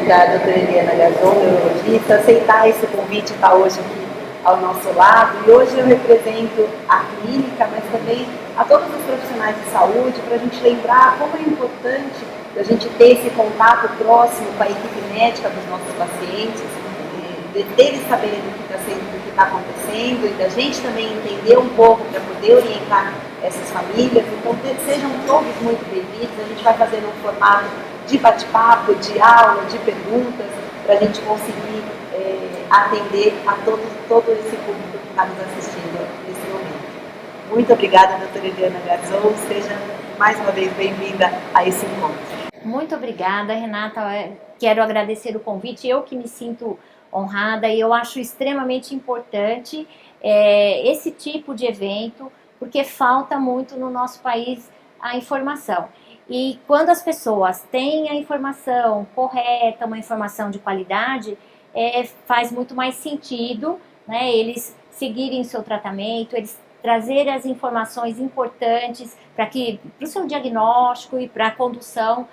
Da doutora Eliana Gazon, neurologista, aceitar esse convite, estar hoje aqui ao nosso lado. E hoje eu represento a clínica, mas também a todos os profissionais de saúde, para a gente lembrar como é importante a gente ter esse contato próximo com a equipe médica dos nossos pacientes, deles saberem do que está acontecendo e da gente também entender um pouco para poder orientar essas famílias. Então, sejam todos muito bem-vindos. A gente vai fazer um formato de bate-papo, de aula, de perguntas, para a gente conseguir atender a todo esse público que está nos assistindo nesse momento. Muito obrigada, doutora Eliana Gazon. Seja mais uma vez bem-vinda a esse encontro. Muito obrigada, Renata. Quero agradecer o convite. Eu que me sinto honrada e eu acho extremamente importante esse tipo de evento, porque falta muito no nosso país a informação. E quando as pessoas têm a informação correta, uma informação de qualidade, faz muito mais sentido, né, eles seguirem seu tratamento, eles trazerem as informações importantes para o seu diagnóstico e para a condução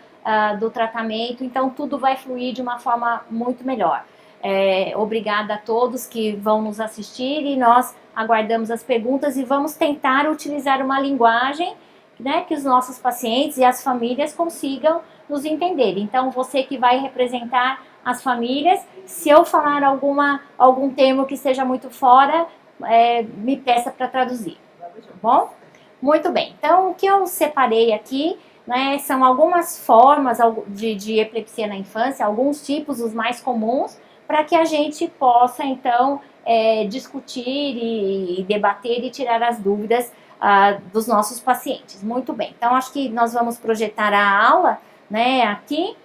do tratamento. Então tudo vai fluir de uma forma muito melhor. Obrigada a todos que vão nos assistir e nós aguardamos as perguntas e vamos tentar utilizar uma linguagem, né, que os nossos pacientes e as famílias consigam nos entender. Então, você que vai representar as famílias, se eu falar algum termo que esteja muito fora, me peça para traduzir, tá bom? Muito bem, então o que eu separei aqui, né, são algumas formas de epilepsia na infância, alguns tipos, os mais comuns, para que a gente possa, então, discutir e debater e tirar as dúvidas dos nossos pacientes. Muito bem, então acho que nós vamos projetar a aula, né, aqui,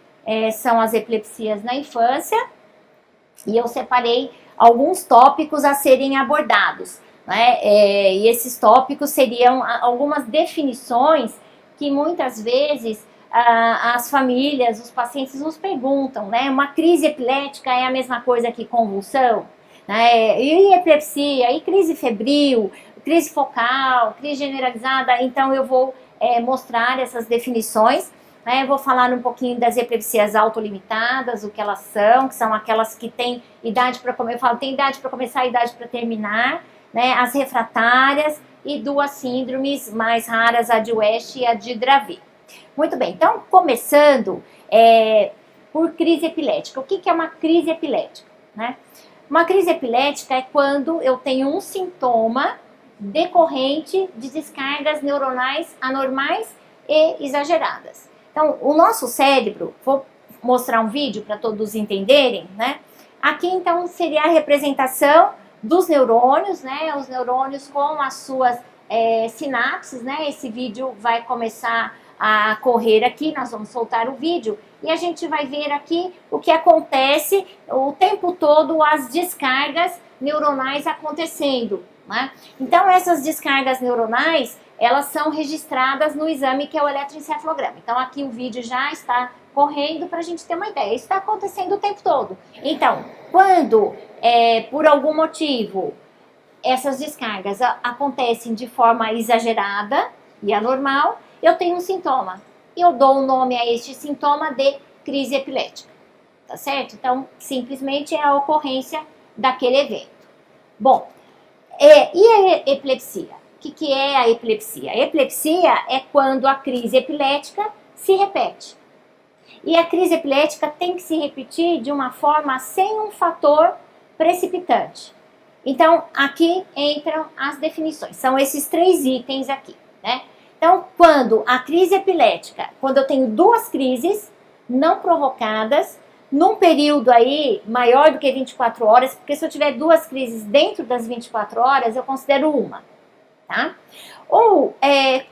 são as epilepsias na infância, e eu separei alguns tópicos a serem abordados, né, e esses tópicos seriam algumas definições que muitas vezes as famílias, os pacientes nos perguntam, né, uma crise epilética é a mesma coisa que convulsão? E epilepsia, e crise febril, crise focal, crise generalizada. Então eu vou mostrar essas definições, né? Eu vou falar um pouquinho das epilepsias autolimitadas, o que elas são, que são aquelas que têm idade para começar, eu falo, tem idade para começar, idade para terminar, né? As refratárias e duas síndromes mais raras, a de West e a de Dravet. Muito bem, então começando por crise epilética. O que é uma crise epilética, né? Uma crise epilética é quando eu tenho um sintoma decorrente de descargas neuronais anormais e exageradas. Então, o nosso cérebro, vou mostrar um vídeo para todos entenderem, né? Aqui, então, seria a representação dos neurônios, né? Os neurônios com as suas sinapses, né? Esse vídeo vai começar a correr aqui, nós vamos soltar o vídeo e a gente vai ver aqui o que acontece o tempo todo, as descargas neuronais acontecendo, né? Então essas descargas neuronais, elas são registradas no exame que é o eletroencefalograma. Então aqui o vídeo já está correndo para a gente ter uma ideia, isso está acontecendo o tempo todo. Então, quando por algum motivo essas descargas acontecem de forma exagerada e anormal, eu tenho um sintoma. Eu dou um nome a este sintoma de crise epilética, tá certo? Então, simplesmente é a ocorrência daquele evento. Bom, e a epilepsia? O que é a epilepsia? A epilepsia é quando a crise epilética se repete. E a crise epilética tem que se repetir de uma forma sem um fator precipitante. Então, aqui entram as definições. São esses 3 itens aqui, né? Então, quando a crise epilética, quando eu tenho 2 crises não provocadas, num período aí maior do que 24 horas, porque se eu tiver 2 crises dentro das 24 horas, eu considero uma, tá? Ou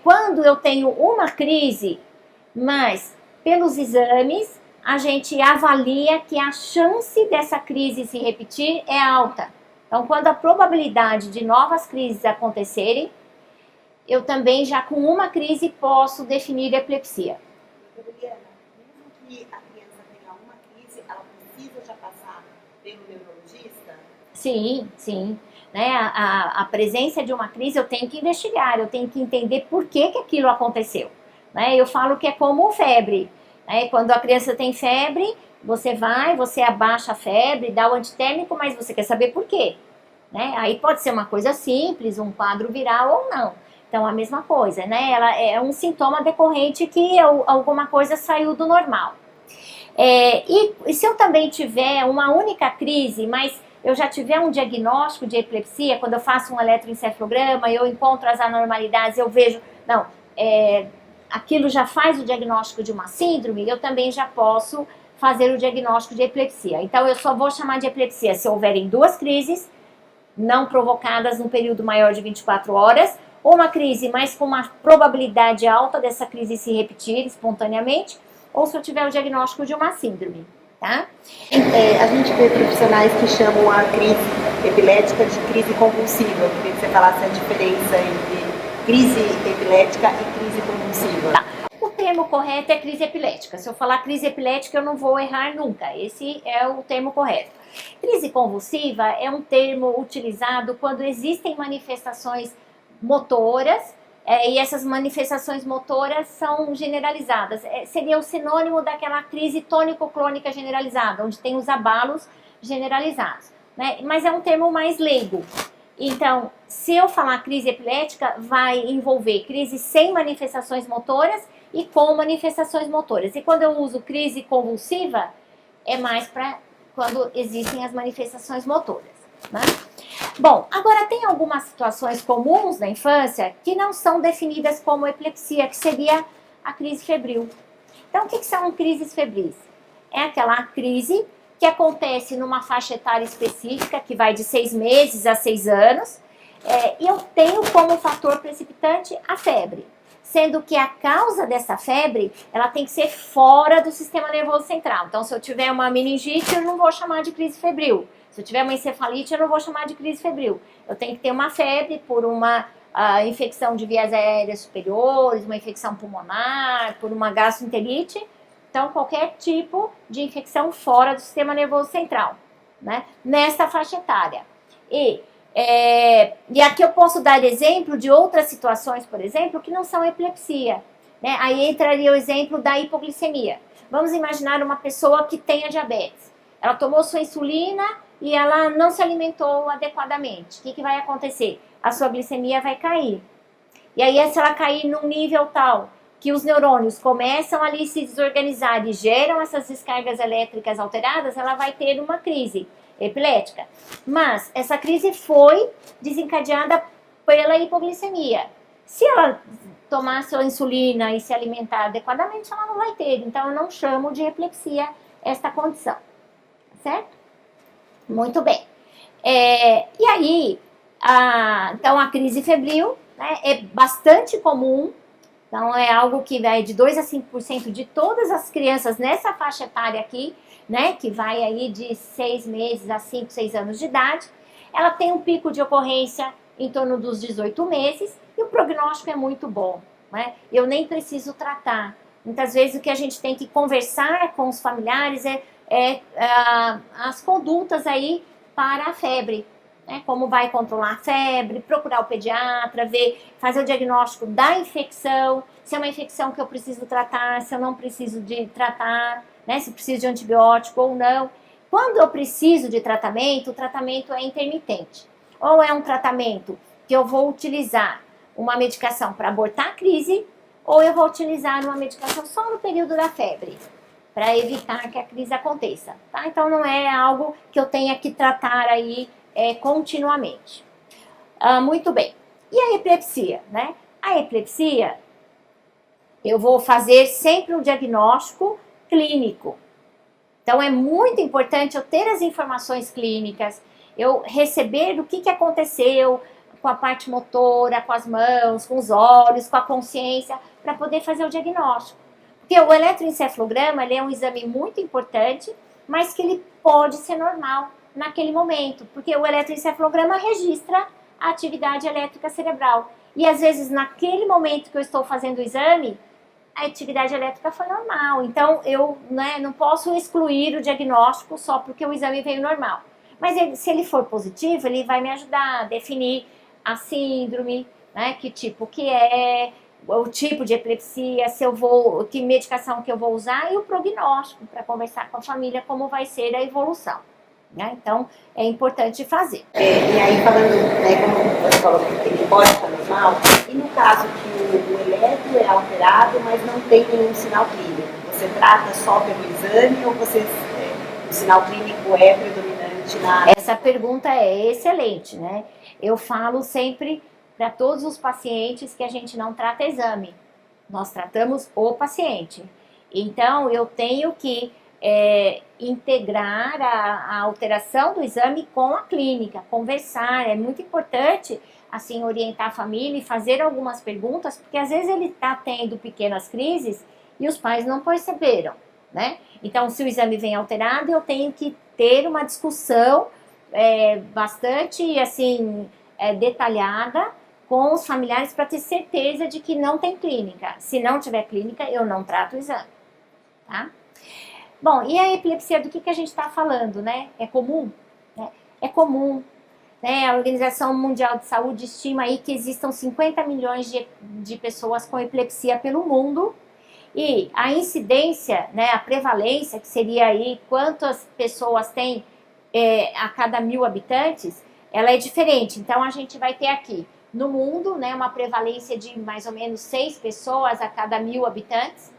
quando eu tenho uma crise, mas pelos exames, a gente avalia que a chance dessa crise se repetir é alta. Então, quando a probabilidade de novas crises acontecerem, eu também já com uma crise posso definir epilepsia. Eliana, mesmo que a criança tenha uma crise, ela precisa já passar pelo neurologista? Sim, sim. Né? A presença de uma crise eu tenho que investigar, eu tenho que entender por que aquilo aconteceu. Né? Eu falo que é como febre. né? Quando a criança tem febre, você abaixa a febre, dá o antitérmico, mas você quer saber por quê, né? Aí pode ser uma coisa simples, um quadro viral ou não. Então, a mesma coisa, né? Ela é um sintoma decorrente que alguma coisa saiu do normal. E se eu também tiver uma única crise, mas eu já tiver um diagnóstico de epilepsia, quando eu faço um eletroencefalograma, eu encontro as anormalidades, eu vejo, não, aquilo já faz o diagnóstico de uma síndrome, eu também já posso fazer o diagnóstico de epilepsia. Então, eu só vou chamar de epilepsia se houverem 2 crises, não provocadas num período maior de 24 horas, ou uma crise, mas com uma probabilidade alta dessa crise se repetir espontaneamente, ou se eu tiver o diagnóstico de uma síndrome, tá? A gente vê profissionais que chamam a crise epilética de crise convulsiva. Eu queria que você falasse a diferença entre crise epilética e crise convulsiva. Tá. O termo correto é crise epilética. Se eu falar crise epilética, eu não vou errar nunca. Esse é o termo correto. Crise convulsiva é um termo utilizado quando existem manifestações motoras, e essas manifestações motoras são generalizadas. Seria o sinônimo daquela crise tônico-clônica generalizada, onde tem os abalos generalizados, né? Mas é um termo mais leigo. Então, se eu falar crise epilética, vai envolver crise sem manifestações motoras e com manifestações motoras. E quando eu uso crise convulsiva, é mais para quando existem as manifestações motoras, né? Bom, agora tem algumas situações comuns na infância que não são definidas como epilepsia, que seria a crise febril. Então, o que são crises febris? É aquela crise que acontece numa faixa etária específica, que vai de 6 meses a 6 anos, e eu tenho como fator precipitante a febre, sendo que a causa dessa febre, ela tem que ser fora do sistema nervoso central. Então, se eu tiver uma meningite, eu não vou chamar de crise febril. Se eu tiver uma encefalite, eu não vou chamar de crise febril. Eu tenho que ter uma febre por uma infecção de vias aéreas superiores, uma infecção pulmonar, por uma gastroenterite. Então, qualquer tipo de infecção fora do sistema nervoso central, né? Nessa faixa etária. E aqui eu posso dar exemplo de outras situações, por exemplo, que não são epilepsia, né? Aí entraria o exemplo da hipoglicemia. Vamos imaginar uma pessoa que tenha diabetes. Ela tomou sua insulina e ela não se alimentou adequadamente. O que vai acontecer? A sua glicemia vai cair. E aí, se ela cair num nível tal que os neurônios começam ali a se desorganizar e geram essas descargas elétricas alteradas, ela vai ter uma crise epilética. Mas essa crise foi desencadeada pela hipoglicemia. Se ela tomar sua insulina e se alimentar adequadamente, ela não vai ter. Então, eu não chamo de epilepsia esta condição. Certo? Muito bem. E aí, então a crise febril, né, é bastante comum. Então é algo que vai de 2 a 5% de todas as crianças nessa faixa etária aqui, né, que vai aí de 6 meses a 5, 6 anos de idade. Ela tem um pico de ocorrência em torno dos 18 meses e o prognóstico é muito bom, né? Eu nem preciso tratar. Muitas vezes o que a gente tem que conversar com os familiares as condutas aí para a febre, né? Como vai controlar a febre, procurar o pediatra, fazer o diagnóstico da infecção, se é uma infecção que eu preciso tratar, se eu não preciso de tratar, né? Se preciso de antibiótico ou não. Quando eu preciso de tratamento, o tratamento é intermitente. Ou é um tratamento que eu vou utilizar uma medicação para abortar a crise, ou eu vou utilizar uma medicação só no período da febre, para evitar que a crise aconteça, tá? Então, não é algo que eu tenha que tratar aí continuamente. Muito bem. E a epilepsia, né? A epilepsia, eu vou fazer sempre um diagnóstico clínico. Então, é muito importante eu ter as informações clínicas, eu receber o que aconteceu com a parte motora, com as mãos, com os olhos, com a consciência, para poder fazer o diagnóstico. Porque o eletroencefalograma, ele é um exame muito importante, mas que ele pode ser normal naquele momento, porque o eletroencefalograma registra a atividade elétrica cerebral. E às vezes, naquele momento que eu estou fazendo o exame, a atividade elétrica foi normal. Então, eu não posso excluir o diagnóstico só porque o exame veio normal. Mas se ele for positivo, ele vai me ajudar a definir a síndrome, né, que tipo que é, o tipo de epilepsia, se eu vou, que medicação que eu vou usar e o prognóstico, para conversar com a família como vai ser a evolução. Né? Então, é importante fazer. E aí, falando, né, como você falou, que ele pode estar normal, e no caso que o eletro é alterado, mas não tem nenhum sinal clínico, você trata só pelo exame ou o sinal clínico é predominante na... Essa pergunta é excelente, né? Eu falo sempre para todos os pacientes que a gente não trata exame, nós tratamos o paciente. Então, eu tenho que integrar a alteração do exame com a clínica, conversar, é muito importante, assim, orientar a família e fazer algumas perguntas, porque às vezes ele está tendo pequenas crises e os pais não perceberam, né? Então, se o exame vem alterado, eu tenho que ter uma discussão bastante, assim, detalhada com os familiares para ter certeza de que não tem clínica. Se não tiver clínica, eu não trato o exame, tá? Bom, e a epilepsia, do que a gente está falando, né? É comum? Né? É comum. Né? A Organização Mundial de Saúde estima aí que existam 50 milhões de pessoas com epilepsia pelo mundo. E a incidência, né, a prevalência, que seria aí quantas pessoas tem a cada 1.000 habitantes, ela é diferente. Então, a gente vai ter aqui, no mundo, né, uma prevalência de mais ou menos 6 pessoas a cada 1.000 habitantes.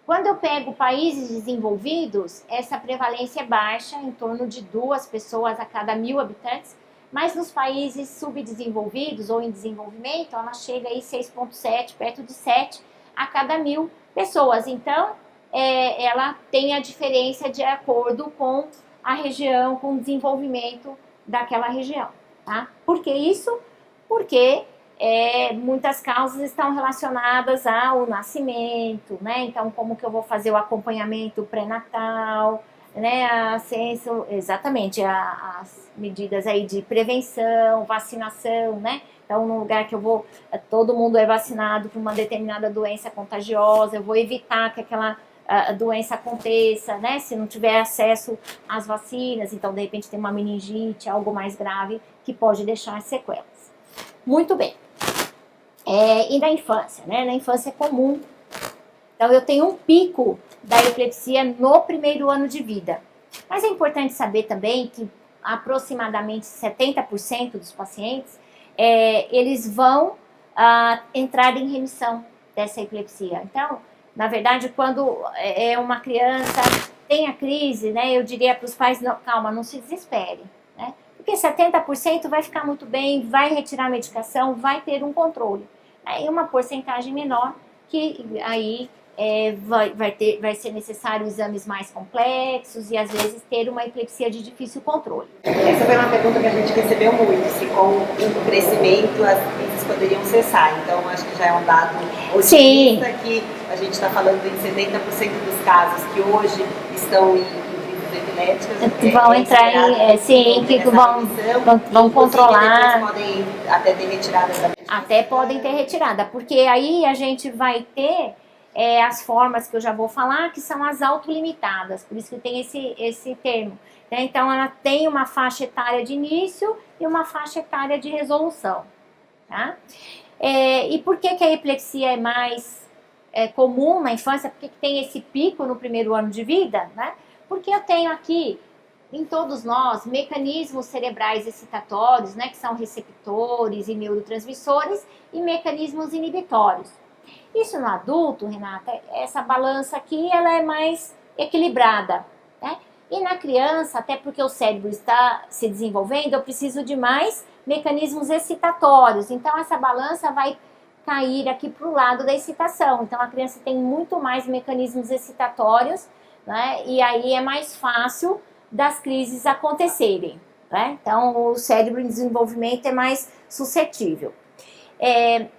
Quando eu pego países desenvolvidos, essa prevalência é baixa, em torno de 2 pessoas a cada 1.000 habitantes, mas nos países subdesenvolvidos ou em desenvolvimento, ela chega aí 6,7, perto de 7 a cada 1.000 pessoas. Então, ela tem a diferença de acordo com a região, com o desenvolvimento daquela região. Tá? Por que isso? Porque muitas causas estão relacionadas ao nascimento, né? Então, como que eu vou fazer o acompanhamento pré-natal, né? Exatamente, as medidas aí de prevenção, vacinação, né? Então, no lugar que eu vou, todo mundo é vacinado por uma determinada doença contagiosa, eu vou evitar que aquela doença aconteça, né? Se não tiver acesso às vacinas, então, de repente, tem uma meningite, algo mais grave, que pode deixar sequelas. Muito bem. E na infância, né? Na infância é comum. Então, eu tenho um pico da epilepsia no primeiro ano de vida. Mas é importante saber também que aproximadamente 70% dos pacientes, eles vão entrar em remissão dessa epilepsia. Então, na verdade, quando uma criança tem a crise, né? Eu diria para os pais, não, calma, não se desespere, né? Porque 70% vai ficar muito bem, vai retirar a medicação, vai ter um controle. E uma porcentagem menor que aí vai ser necessário exames mais complexos e às vezes ter uma epilepsia de difícil controle. Essa foi uma pergunta que a gente recebeu muito, se com o crescimento as crises poderiam cessar. Então acho que já é um dado otimista que a gente está falando em 70% dos casos que hoje estão em epiléticas, vão entrar vão controlar. Podem até ter retirada da medicação. Até podem ter retirada, porque aí a gente vai ter as formas que eu já vou falar, que são as autolimitadas, por isso que tem esse termo. Né? Então, ela tem uma faixa etária de início e uma faixa etária de resolução. Tá? E por que a epilepsia é mais comum na infância? Por que tem esse pico no primeiro ano de vida? Né? Porque eu tenho aqui, em todos nós, mecanismos cerebrais excitatórios, né, que são receptores e neurotransmissores, e mecanismos inibitórios. Isso no adulto, Renata, essa balança aqui, ela é mais equilibrada, né? E na criança, até porque o cérebro está se desenvolvendo, eu preciso de mais mecanismos excitatórios. Então, essa balança vai cair aqui para o lado da excitação. Então, a criança tem muito mais mecanismos excitatórios, né? E aí é mais fácil das crises acontecerem, né? Então, o cérebro em desenvolvimento é mais suscetível.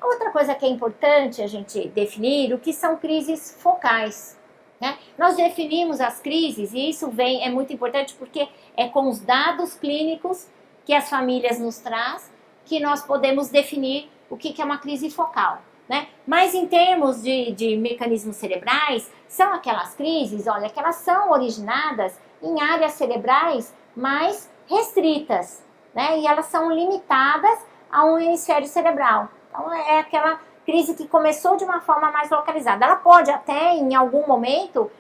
Outra coisa que é importante a gente definir, o que são crises focais, né? Nós definimos as crises e isso é muito importante porque é com os dados clínicos que as famílias nos traz que nós podemos definir o que é uma crise focal, né? Mas em termos de mecanismos cerebrais, são aquelas crises, olha, que elas são originadas em áreas cerebrais mais restritas, né? E elas são limitadas a um hemisfério cerebral. Então, é aquela crise que começou de uma forma mais localizada. Ela pode até, em algum momento,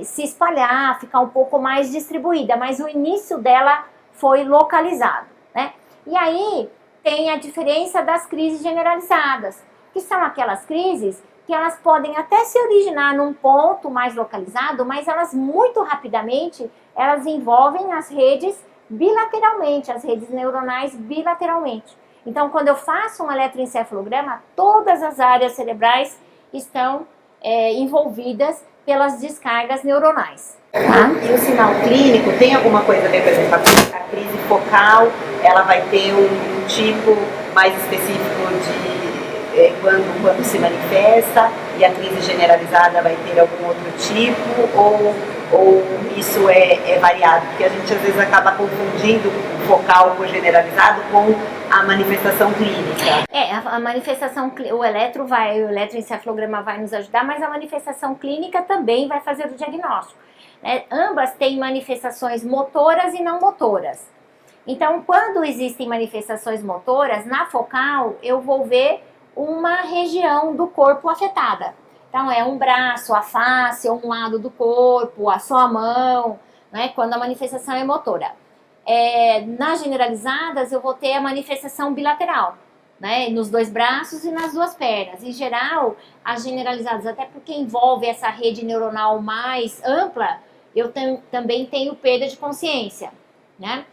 se espalhar, ficar um pouco mais distribuída, mas o início dela foi localizado, né? E aí tem a diferença das crises generalizadas, que são aquelas crises que elas podem até se originar num ponto mais localizado, mas elas muito rapidamente, elas envolvem as redes bilateralmente, as redes neuronais bilateralmente. Então, quando eu faço um eletroencefalograma, todas as áreas cerebrais estão envolvidas pelas descargas neuronais. Tá? E o sinal clínico tem alguma coisa a ver, por exemplo, a crise focal, ela vai ter um tipo mais específico de quando se manifesta, e a crise generalizada vai ter algum outro tipo, ou isso é variado? Porque a gente às vezes acaba confundindo o focal com o generalizado com a manifestação clínica. A manifestação, o eletroencefalograma vai nos ajudar, mas a manifestação clínica também vai fazer o diagnóstico. Ambas têm manifestações motoras e não motoras. Então, quando existem manifestações motoras, na focal eu vou ver uma região do corpo afetada. Então, é um braço, a face, ou um lado do corpo, a sua mão, né, quando a manifestação é motora. Nas generalizadas, eu vou ter a manifestação bilateral, né, nos dois braços e nas duas pernas. Em geral, as generalizadas, até porque envolve essa rede neuronal mais ampla, eu também tenho perda de consciência, né?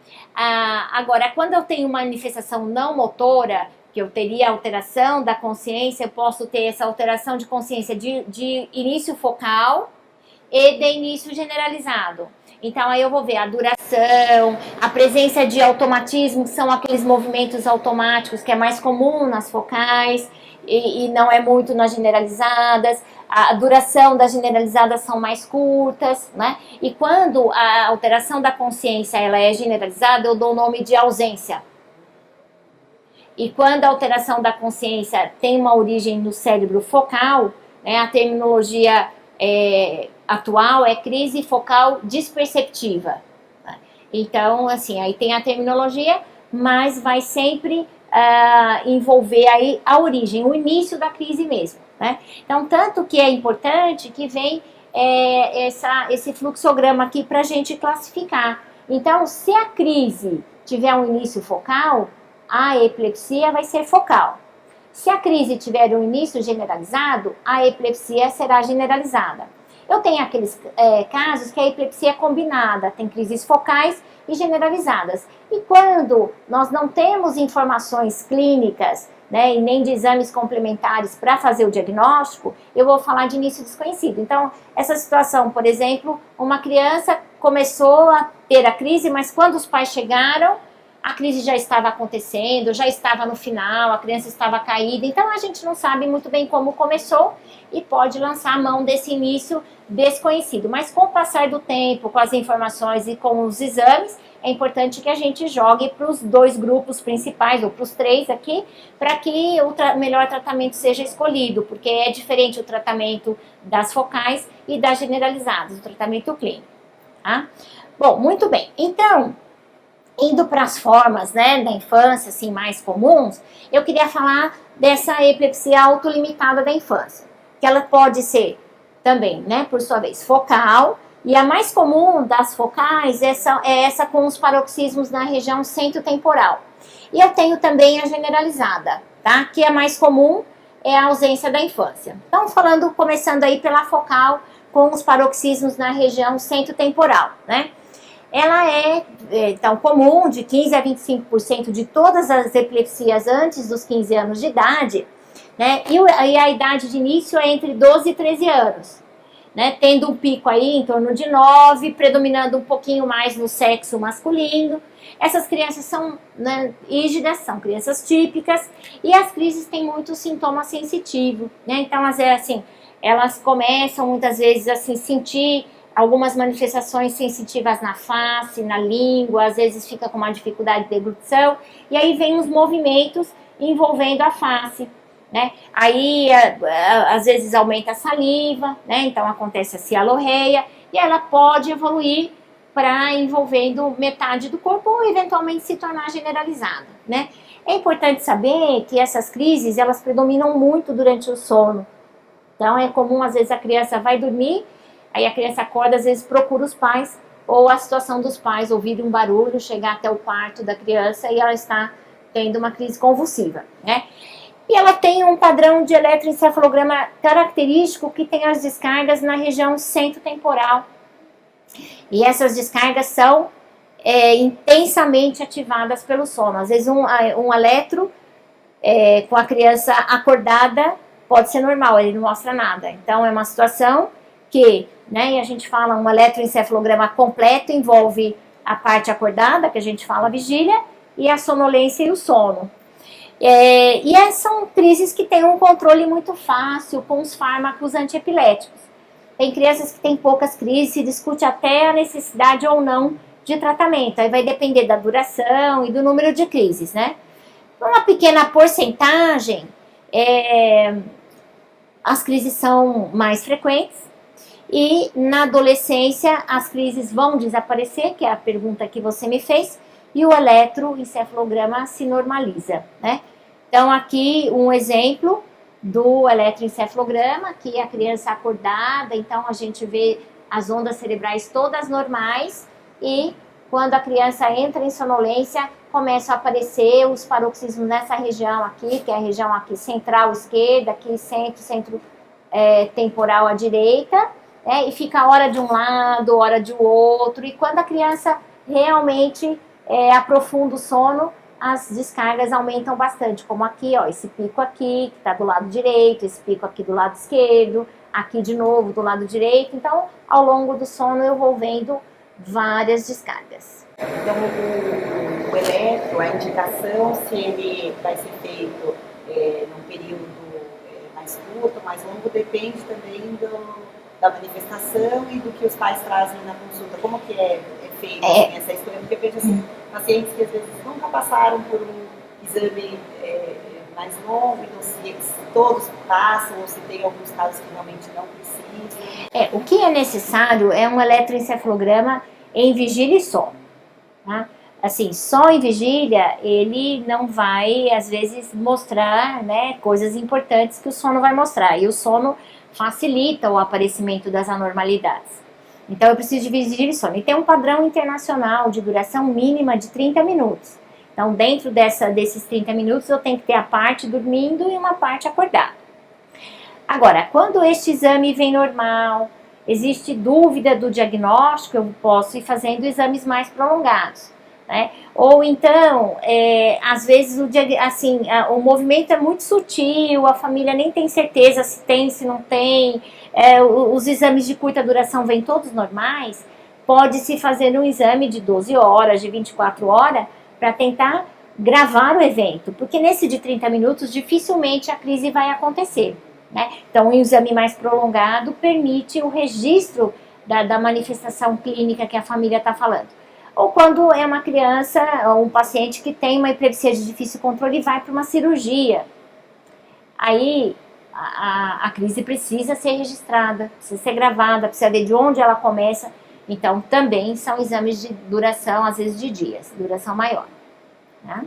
Agora, quando eu tenho manifestação não motora, que eu teria alteração da consciência, eu posso ter essa alteração de consciência de início focal e de início generalizado. Então, aí eu vou ver a duração, a presença de automatismo, que são aqueles movimentos automáticos que é mais comum nas focais e não é muito nas generalizadas. A duração das generalizadas são mais curtas, né? E quando a alteração da consciência ela é generalizada, eu dou o nome de ausência. E quando a alteração da consciência tem uma origem no cérebro focal, né, a terminologia atual é crise focal desperceptiva. Então, assim, aí tem a terminologia, mas vai sempre envolver aí a origem, o início da crise mesmo, né? Então, tanto que é importante que vem esse fluxograma aqui para a gente classificar. Então, se a crise tiver um início focal, a epilepsia vai ser focal. Se a crise tiver um início generalizado, a epilepsia será generalizada. Eu tenho aqueles casos que a epilepsia é combinada, tem crises focais e generalizadas. E quando nós não temos informações clínicas, né, e nem de exames complementares para fazer o diagnóstico, eu vou falar de início desconhecido. Então, essa situação, por exemplo, uma criança começou a ter a crise, mas quando os pais chegaram, a crise já estava acontecendo, já estava no final, a criança estava caída, então a gente não sabe muito bem como começou e pode lançar a mão desse início desconhecido. Mas com o passar do tempo, com as informações e com os exames, é importante que a gente jogue para os dois grupos principais, ou para os três aqui, para que o melhor tratamento seja escolhido, porque é diferente o tratamento das focais e das generalizadas, o tratamento clínico. Tá? Bom, muito bem. Então, indo para as formas, né, da infância, assim, mais comuns, eu queria falar dessa epilepsia autolimitada da infância, que ela pode ser também, né, por sua vez, focal, e a mais comum das focais é essa com os paroxismos na região centro-temporal. E eu tenho também a generalizada, tá, que a mais comum é a ausência da infância. Então, começando aí pela focal, com os paroxismos na região centro-temporal, né. Ela então, comum, de 15% a 25% de todas as epilepsias antes dos 15 anos de idade, né? E a idade de início é entre 12 e 13 anos, né? Tendo um pico aí em torno de 9, predominando um pouquinho mais no sexo masculino. Essas crianças são, né, rígidas, são crianças típicas, e as crises têm muitos sintomas sensitivos, né? Então, assim, elas começam muitas vezes a sentir algumas manifestações sensitivas na face, na língua, às vezes fica com uma dificuldade de deglutição, e aí vem os movimentos envolvendo a face, né? Aí, às vezes aumenta a saliva, né? Então acontece a cialorreia, e ela pode evoluir para envolvendo metade do corpo ou eventualmente se tornar generalizada, né? É importante saber que essas crises, elas predominam muito durante o sono. Então, é comum, às vezes, a criança vai dormir, aí a criança acorda, às vezes procura os pais, ou a situação dos pais, ouvir um barulho, chegar até o quarto da criança e ela está tendo uma crise convulsiva, né? E ela tem um padrão de eletroencefalograma característico que tem as descargas na região centro-temporal. E essas descargas são intensamente ativadas pelo sono. Às vezes um eletro com a criança acordada pode ser normal, ele não mostra nada. Então é uma situação que, né, e a gente fala, um eletroencefalograma completo envolve a parte acordada, que a gente fala vigília, e a sonolência e o sono. São crises que têm um controle muito fácil com os fármacos antiepiléticos. Tem crianças que têm poucas crises, se discute até a necessidade ou não de tratamento. Aí vai depender da duração e do número de crises, né? Uma pequena porcentagem, as crises são mais frequentes e na adolescência as crises vão desaparecer, que é a pergunta que você me fez, e o eletroencefalograma se normaliza, né? Então aqui um exemplo do eletroencefalograma, que é a criança acordada, então a gente vê as ondas cerebrais todas normais e quando a criança entra em sonolência, começam a aparecer os paroxismos nessa região aqui, que é a região aqui central esquerda, aqui centro temporal à direita, e fica hora de um lado, hora de outro, e quando a criança realmente aprofunda o sono, as descargas aumentam bastante, como aqui, ó, esse pico aqui, que está do lado direito, esse pico aqui do lado esquerdo, aqui de novo do lado direito. Então, ao longo do sono, eu vou vendo várias descargas. Então, o eletro, a indicação, se ele vai ser feito num período mais curto, mais longo, depende também da manifestação e do que os pais trazem na consulta. Como que é feito assim, essa história? Porque eu vejo assim, pacientes que às vezes nunca passaram por um exame mais longo, então se todos passam ou se tem alguns casos que realmente não precisam. O que é necessário é um eletroencefalograma em vigília e só. Tá? Assim, só em vigília ele não vai, às vezes, mostrar, né, coisas importantes que o sono vai mostrar. E o sono facilita o aparecimento das anormalidades. Então, eu preciso de vigília e sono. E tem um padrão internacional de duração mínima de 30 minutos. Então, dentro desses 30 minutos, eu tenho que ter a parte dormindo e uma parte acordada. Agora, quando este exame vem normal, existe dúvida do diagnóstico, eu posso ir fazendo exames mais prolongados, né? Ou então, às vezes, o movimento é muito sutil, a família nem tem certeza se tem, se não tem, os exames de curta duração vêm todos normais, pode-se fazer um exame de 12 horas, de 24 horas, para tentar gravar o evento, porque nesse de 30 minutos, dificilmente a crise vai acontecer, né? Então, um exame mais prolongado permite o registro da manifestação clínica que a família está falando. Ou quando é uma criança ou um paciente que tem uma epilepsia de difícil controle e vai para uma cirurgia. Aí a crise precisa ser registrada, precisa ser gravada, precisa ver de onde ela começa. Então, também são exames de duração, às vezes de dias, duração maior. Né?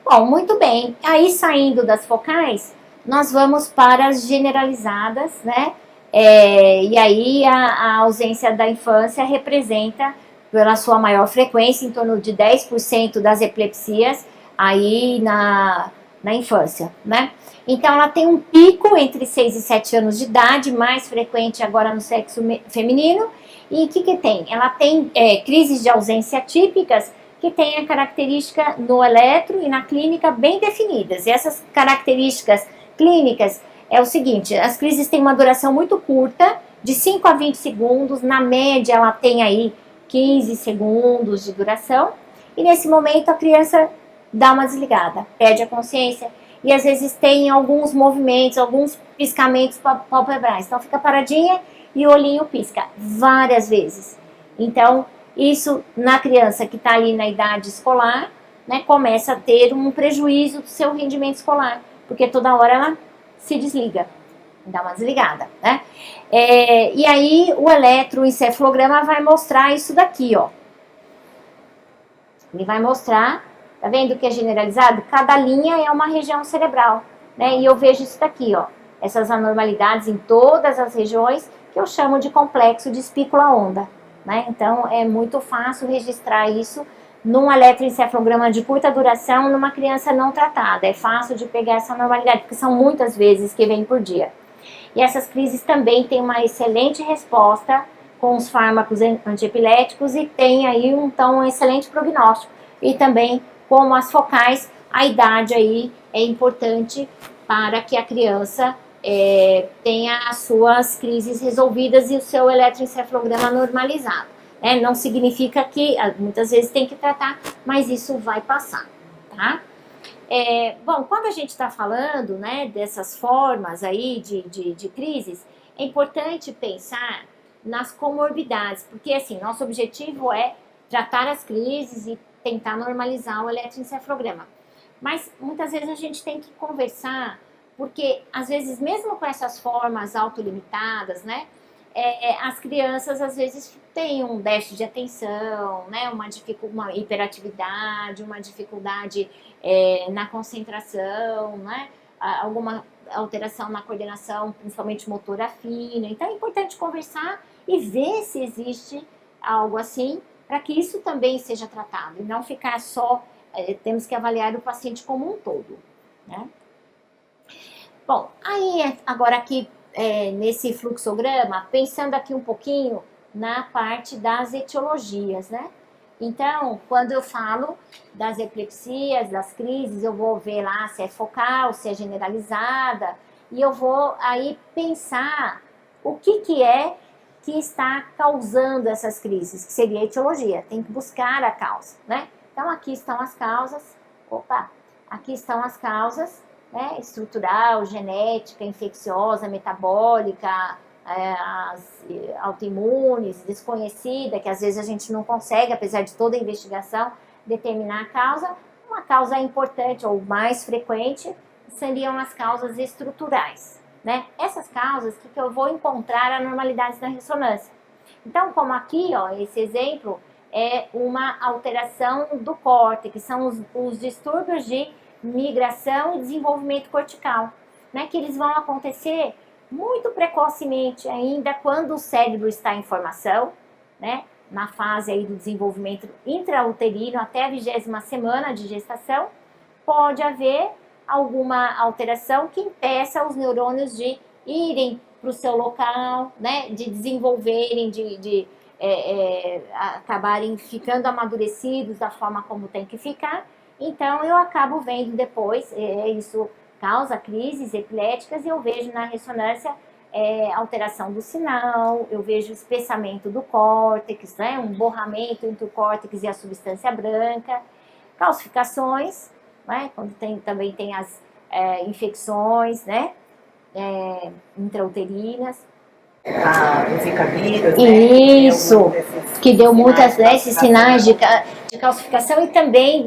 Bom, muito bem. Aí, saindo das focais, nós vamos para as generalizadas, né? E aí a ausência da infância representa, pela sua maior frequência, em torno de 10% das epilepsias aí na infância, né? Então ela tem um pico entre 6 e 7 anos de idade, mais frequente agora no sexo feminino. E o que tem? Ela tem crises de ausência típicas que têm a característica no eletro e na clínica bem definidas. E essas características clínicas é o seguinte: as crises têm uma duração muito curta, de 5 a 20 segundos, na média ela tem aí 15 segundos de duração, e nesse momento a criança dá uma desligada, perde a consciência, e às vezes tem alguns movimentos, alguns piscamentos palpebrais, então fica paradinha e o olhinho pisca várias vezes. Então, isso na criança que está ali na idade escolar, né, começa a ter um prejuízo do seu rendimento escolar, porque toda hora ela se desliga, dá uma desligada, né? E aí o eletroencefalograma vai mostrar isso daqui, ó. Ele vai mostrar Tá vendo que é generalizado? Cada linha é uma região cerebral, né? E eu vejo isso daqui, ó. Essas anormalidades em todas as regiões, que eu chamo de complexo de espícula-onda, né? Então, é muito fácil registrar isso num eletroencefalograma de curta duração numa criança não tratada. É fácil de pegar essa anormalidade, porque são muitas vezes que vem por dia. E essas crises também têm uma excelente resposta com os fármacos antiepiléticos e tem aí então um excelente prognóstico. E também, como as focais, a idade aí é importante para que a criança tenha as suas crises resolvidas e o seu eletroencefalograma normalizado. Não significa que muitas vezes tem que tratar, mas isso vai passar, tá? Bom, quando a gente está falando, né, dessas formas aí de crises, é importante pensar nas comorbidades, porque assim, nosso objetivo é tratar as crises e tentar normalizar o eletroencefalograma. Mas muitas vezes a gente tem que conversar, porque às vezes mesmo com essas formas autolimitadas, né, as crianças às vezes têm um déficit de atenção, né, uma hiperatividade, uma dificuldade na concentração, né, alguma alteração na coordenação, principalmente motora fina. Então é importante conversar e ver se existe algo assim, para que isso também seja tratado, e não ficar só, temos que avaliar o paciente como um todo, né? Bom, aí agora aqui nesse fluxograma, pensando aqui um pouquinho na parte das etiologias, né? Então, quando eu falo das epilepsias, das crises, eu vou ver lá se é focal, se é generalizada, e eu vou aí pensar o que é que está causando essas crises, que seria a etiologia, tem que buscar a causa, né? Então, aqui estão as causas, aqui estão as causas, né? Estrutural, genética, infecciosa, metabólica, as autoimunes, desconhecida, que às vezes a gente não consegue, apesar de toda a investigação, determinar a causa. Uma causa importante ou mais frequente seriam as causas estruturais, né? Essas causas que eu vou encontrar anormalidades na ressonância. Então, como aqui, ó, esse exemplo é uma alteração do córtex, que são os distúrbios de migração e desenvolvimento cortical, né? Que eles vão acontecer muito precocemente ainda quando o cérebro está em formação, né? Na fase aí do desenvolvimento intrauterino até a 20ª semana de gestação, pode haver alguma alteração que impeça os neurônios de irem para o seu local, né? De desenvolverem, de acabarem ficando amadurecidos da forma como tem que ficar. Então, eu acabo vendo depois, isso causa crises epiléticas, e eu vejo na ressonância alteração do sinal, eu vejo espessamento do córtex, né, um borramento entre o córtex e a substância branca, calcificações, né, quando também tem as infecções, né, intrauterinas. O Zika vírus, Isso, né? que deu muitos desses sinais de calcificação e também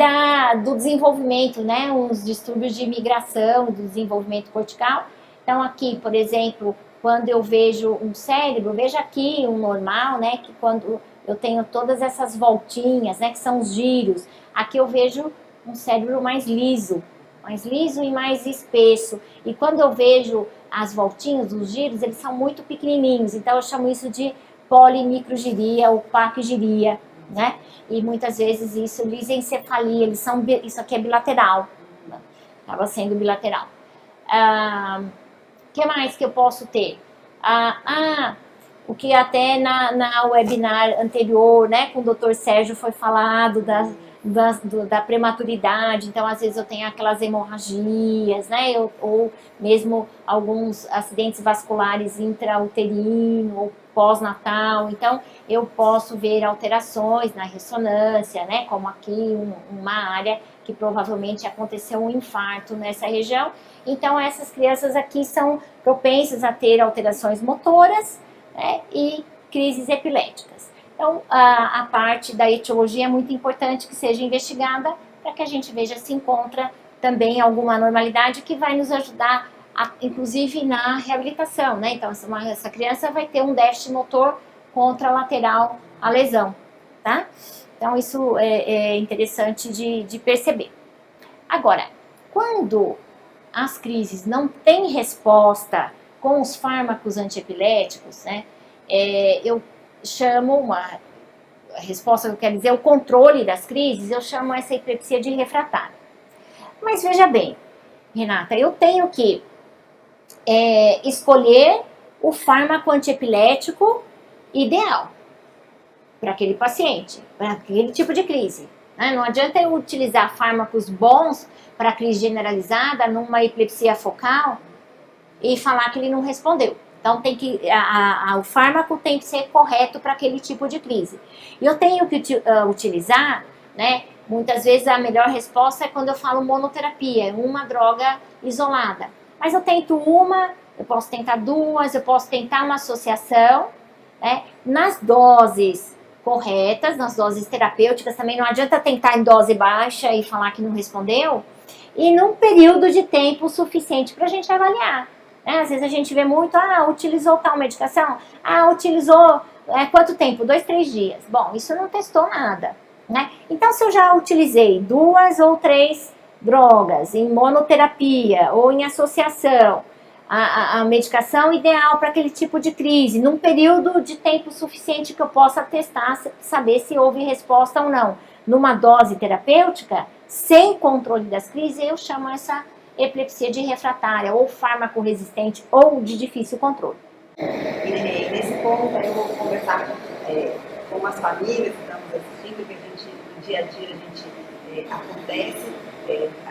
do desenvolvimento, né? Os distúrbios de migração, do desenvolvimento cortical. Então, aqui, por exemplo, quando eu vejo um cérebro, veja aqui um normal, né? Que quando eu tenho todas essas voltinhas, né? Que são os giros, aqui eu vejo um cérebro mais liso e mais espesso. E quando eu vejo as voltinhas, os giros, eles são muito pequenininhos, então eu chamo isso de polimicrogiria ou paquigiria, né? E muitas vezes isso, lisencefalia, isso aqui é bilateral, né? Acaba sendo bilateral. Que mais que eu posso ter? O que até na webinar anterior, né, com o Dr. Sérgio foi falado da prematuridade, então às vezes eu tenho aquelas hemorragias, né, ou mesmo alguns acidentes vasculares intrauterino ou pós-natal, então eu posso ver alterações na ressonância, né, como aqui uma área que provavelmente aconteceu um infarto nessa região. Então essas crianças aqui são propensas a ter alterações motoras, né, e crises epiléticas. Então, a parte da etiologia é muito importante que seja investigada para que a gente veja se encontra também alguma anormalidade que vai nos ajudar, inclusive na reabilitação, né? Então, essa criança vai ter um déficit motor contralateral à lesão. tá? Então, isso é interessante de perceber. Agora, quando as crises não têm resposta com os fármacos antiepiléticos, né, eu chamo uma resposta, eu quero dizer, o controle das crises, eu chamo essa epilepsia de refratária. Mas veja bem, Renata, eu tenho que escolher o fármaco antiepilético ideal para aquele paciente, para aquele tipo de crise. Né? Não adianta eu utilizar fármacos bons para crise generalizada numa epilepsia focal e falar que ele não respondeu. Então o fármaco tem que ser correto para aquele tipo de crise. E eu tenho que utilizar, né? Muitas vezes a melhor resposta é quando eu falo monoterapia, uma droga isolada. Mas eu tento uma, eu posso tentar duas, eu posso tentar uma associação, né? Nas doses corretas, nas doses terapêuticas também não adianta tentar em dose baixa e falar que não respondeu, e num período de tempo suficiente para a gente avaliar. Às vezes a gente vê muito, utilizou tal medicação, utilizou quanto tempo? 2, 3 dias. Bom, isso não testou nada, né? Então, se eu já utilizei 2 ou 3 drogas em monoterapia ou em associação, a medicação ideal para aquele tipo de crise, num período de tempo suficiente que eu possa testar, saber se houve resposta ou não, numa dose terapêutica, sem controle das crises, eu chamo essa epilepsia de refratária, ou fármaco resistente, ou de difícil controle. E nesse ponto, eu vou conversar com as famílias que estamos assistindo, que a gente, no dia a dia, acontece,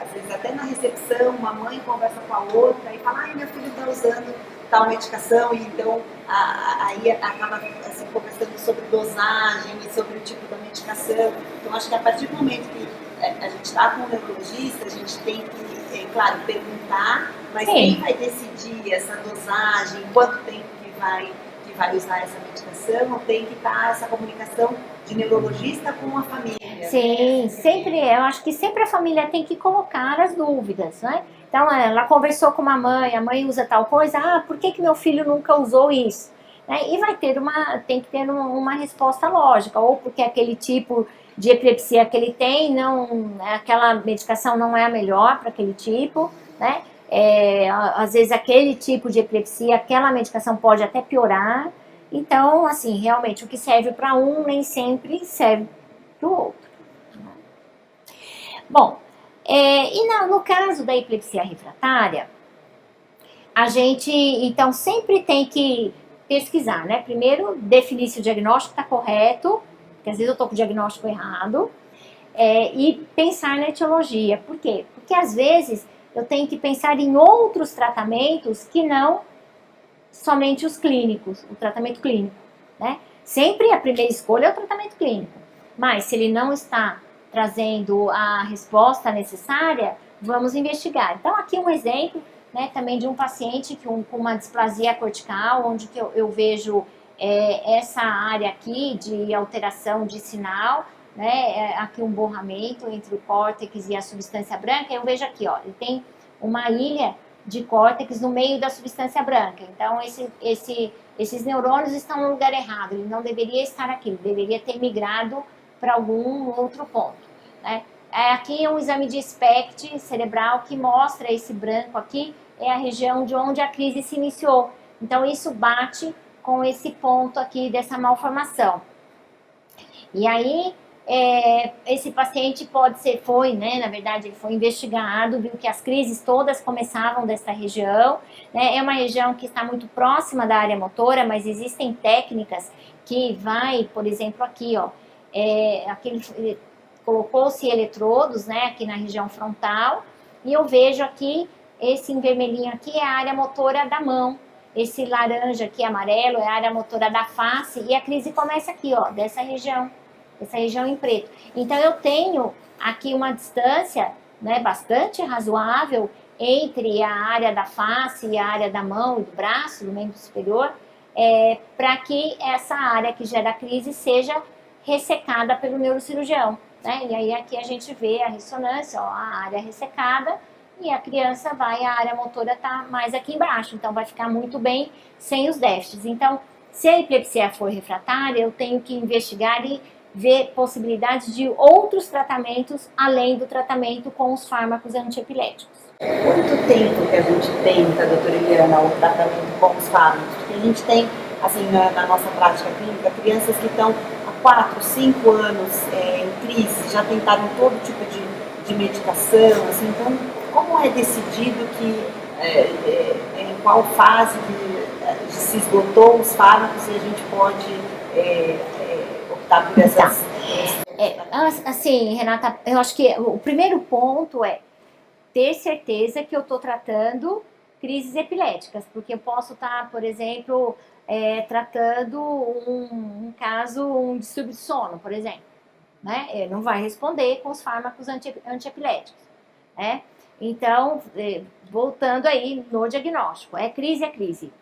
às vezes até na recepção, uma mãe conversa com a outra e fala, meu filho está usando tal medicação, e então aí acaba assim, conversando sobre dosagem e sobre o tipo da medicação. Então, acho que a partir do momento que a gente está com um neurologista, a gente tem que, claro, perguntar, mas quem vai decidir essa dosagem, quanto tempo que vai usar essa medicação, tem que estar essa comunicação de neurologista com a família. Sim, sempre, eu acho que sempre a família tem que colocar as dúvidas, né? Então, ela conversou com a mãe usa tal coisa, por que meu filho nunca usou isso? E tem que ter uma resposta lógica, ou porque aquele tipo de epilepsia que ele tem, aquela medicação não é a melhor para aquele tipo, né? Às vezes aquele tipo de epilepsia, aquela medicação pode até piorar. Então, assim, realmente o que serve para um nem sempre serve para o outro. Bom, no caso da epilepsia refratária, a gente, então, sempre tem que pesquisar, né? Primeiro, definir se o diagnóstico está correto, porque às vezes eu estou com o diagnóstico errado, e pensar na etiologia. Por quê? Porque às vezes eu tenho que pensar em outros tratamentos que não somente os clínicos, o tratamento clínico, né? Sempre a primeira escolha é o tratamento clínico, mas se ele não está trazendo a resposta necessária, vamos investigar. Então, aqui um exemplo, né, também de um paciente com uma displasia cortical, onde que eu vejo essa área aqui de alteração de sinal, né, aqui um borramento entre o córtex e a substância branca, eu vejo aqui, ó, ele tem uma ilha de córtex no meio da substância branca. Então, esses neurônios estão no lugar errado, ele não deveria estar aqui, ele deveria ter migrado para algum outro ponto, né? Aqui é um exame de SPECT cerebral que mostra esse branco aqui, é a região de onde a crise se iniciou. Então, isso bate com esse ponto aqui dessa malformação. E aí, esse paciente na verdade, ele foi investigado, viu que as crises todas começavam dessa região, né? É uma região que está muito próxima da área motora, mas existem técnicas que por exemplo, aqui, ó, colocou-se eletrodos, né, aqui na região frontal, e eu vejo aqui, esse em vermelhinho aqui é a área motora da mão, esse laranja aqui, amarelo, é a área motora da face, e a crise começa aqui, ó, dessa região em preto. Então, eu tenho aqui uma distância, né, bastante razoável entre a área da face e a área da mão e do braço, do membro superior, para que essa área que gera a crise seja ressecada pelo neurocirurgião, né? E aí aqui a gente vê a ressonância, ó, a área ressecada, e a criança a área motora está mais aqui embaixo, então vai ficar muito bem sem os déficits. Então, se a epilepsia for refratária, eu tenho que investigar ver possibilidades de outros tratamentos além do tratamento com os fármacos antiepiléticos. Quanto tempo que a gente tenta, doutora Eliana, o tratamento com os fármacos? Porque a gente tem, assim, na nossa prática clínica, crianças que estão há 4, 5 anos em crise, já tentaram todo tipo de medicação, assim, então como é decidido em qual fase se esgotou os fármacos e a gente pode optar por essas... Assim, Renata, eu acho que o primeiro ponto é ter certeza que eu estou tratando crises epiléticas, porque eu posso estar, por exemplo, tratando um caso, um distúrbio de sono, por exemplo, né? Ele não vai responder com os fármacos antiepiléticos, né? Então, voltando aí no diagnóstico, é crise.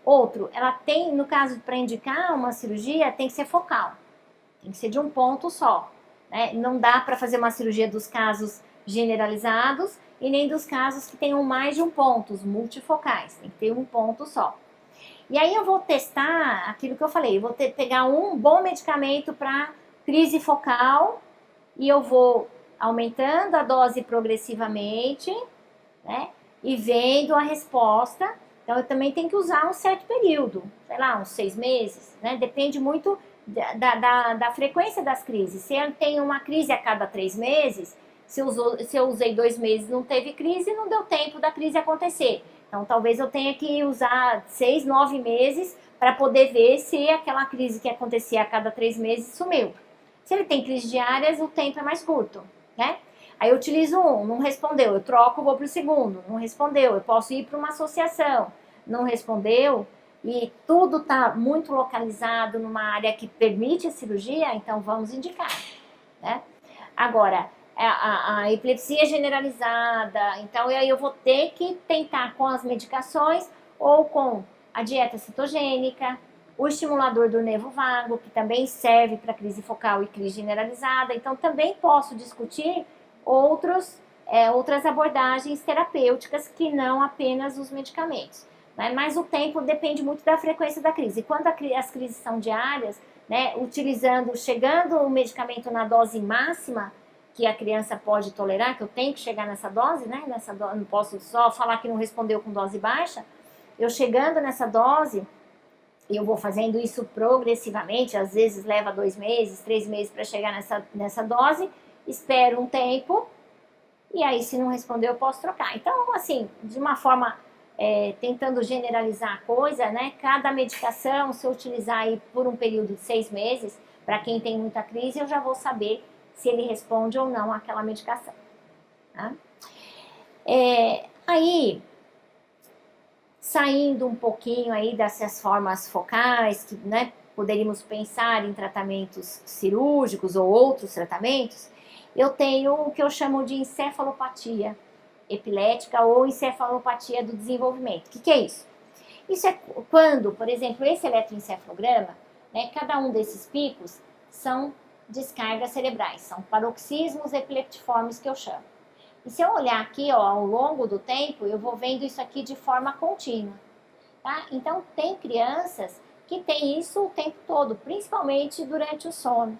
Outro, ela tem, no caso, para indicar uma cirurgia, tem que ser focal, tem que ser de um ponto só, né? Não dá para fazer uma cirurgia dos casos generalizados e nem dos casos que tenham mais de um ponto, os multifocais, tem que ter um ponto só. E aí eu vou testar aquilo que eu falei, eu vou pegar um bom medicamento para crise focal e eu vou aumentando a dose progressivamente, né? E vendo a resposta. Então eu também tenho que usar um certo período, sei lá, uns 6 meses, né? Depende muito da frequência das crises. Se eu tenho uma crise a cada 3 meses, se eu usei 2 meses e não teve crise, não deu tempo da crise acontecer. Então talvez eu tenha que usar 6, 9 meses para poder ver se aquela crise que acontecia a cada 3 meses sumiu. Se ele tem crises diárias, o tempo é mais curto, né? Aí eu utilizo um, não respondeu, eu troco, vou para o segundo, não respondeu, eu posso ir para uma associação, não respondeu, e tudo está muito localizado numa área que permite a cirurgia, então vamos indicar, né? Agora, a epilepsia generalizada, então eu vou ter que tentar com as medicações ou com a dieta cetogênica, o estimulador do nervo vago, que também serve para crise focal e crise generalizada, então também posso discutir outras abordagens terapêuticas que não apenas os medicamentos. Né? Mas o tempo depende muito da frequência da crise. E quando as crises são diárias, né, chegando o medicamento na dose máxima que a criança pode tolerar, que eu tenho que chegar nessa dose, né? Não posso só falar que não respondeu com dose baixa. Eu chegando nessa dose, eu vou fazendo isso progressivamente, às vezes leva 2 meses, 3 meses para chegar nessa dose, espero um tempo, e aí se não responder eu posso trocar. Então, assim, de uma forma, tentando generalizar a coisa, né? Cada medicação, se eu utilizar aí por um período de 6 meses, para quem tem muita crise, eu já vou saber se ele responde ou não àquela medicação. Tá? Aí, saindo um pouquinho aí dessas formas focais, que, né, poderíamos pensar em tratamentos cirúrgicos ou outros tratamentos, eu tenho o que eu chamo de encefalopatia epilética ou encefalopatia do desenvolvimento. O que é isso? Isso é quando, por exemplo, esse eletroencefalograma, né, cada um desses picos são descargas cerebrais, são paroxismos epileptiformes que eu chamo. E se eu olhar aqui, ó, ao longo do tempo, eu vou vendo isso aqui de forma contínua, tá? Então, tem crianças que têm isso o tempo todo, principalmente durante o sono.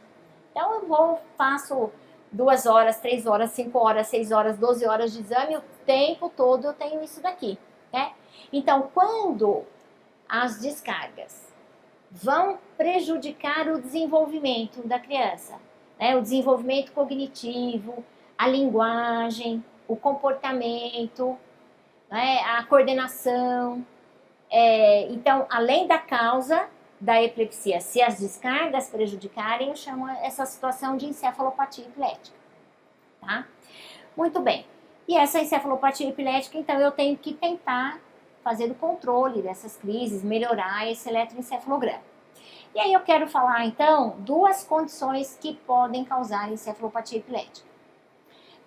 Então, faço 2 horas, 3 horas, 5 horas, 6 horas, 12 horas de exame, o tempo todo eu tenho isso daqui, né? Então, quando as descargas vão prejudicar o desenvolvimento da criança, né? O desenvolvimento cognitivo, a linguagem, o comportamento, né? A coordenação. Então, além da causa da epilepsia, se as descargas prejudicarem, eu chamo essa situação de encefalopatia epilética. Tá? Muito bem. E essa encefalopatia epilética, então, eu tenho que tentar fazer o controle dessas crises, melhorar esse eletroencefalograma. E aí eu quero falar, então, 2 condições que podem causar encefalopatia epilética.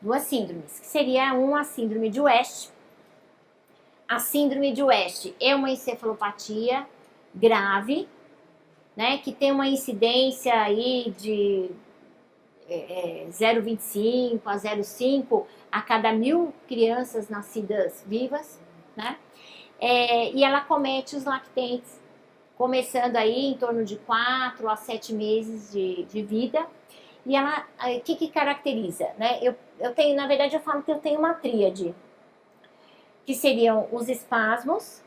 2 síndromes, que seria a síndrome de West. A síndrome de West é uma encefalopatia grave, né, que tem uma incidência aí de 0,25 a 0,5 a cada 1.000 crianças nascidas vivas, né? E ela comete os lactentes começando aí em torno de 4 a 7 meses de vida. E ela, o que caracteriza, né? Eu tenho, na verdade, eu falo que eu tenho uma tríade, que seriam os espasmos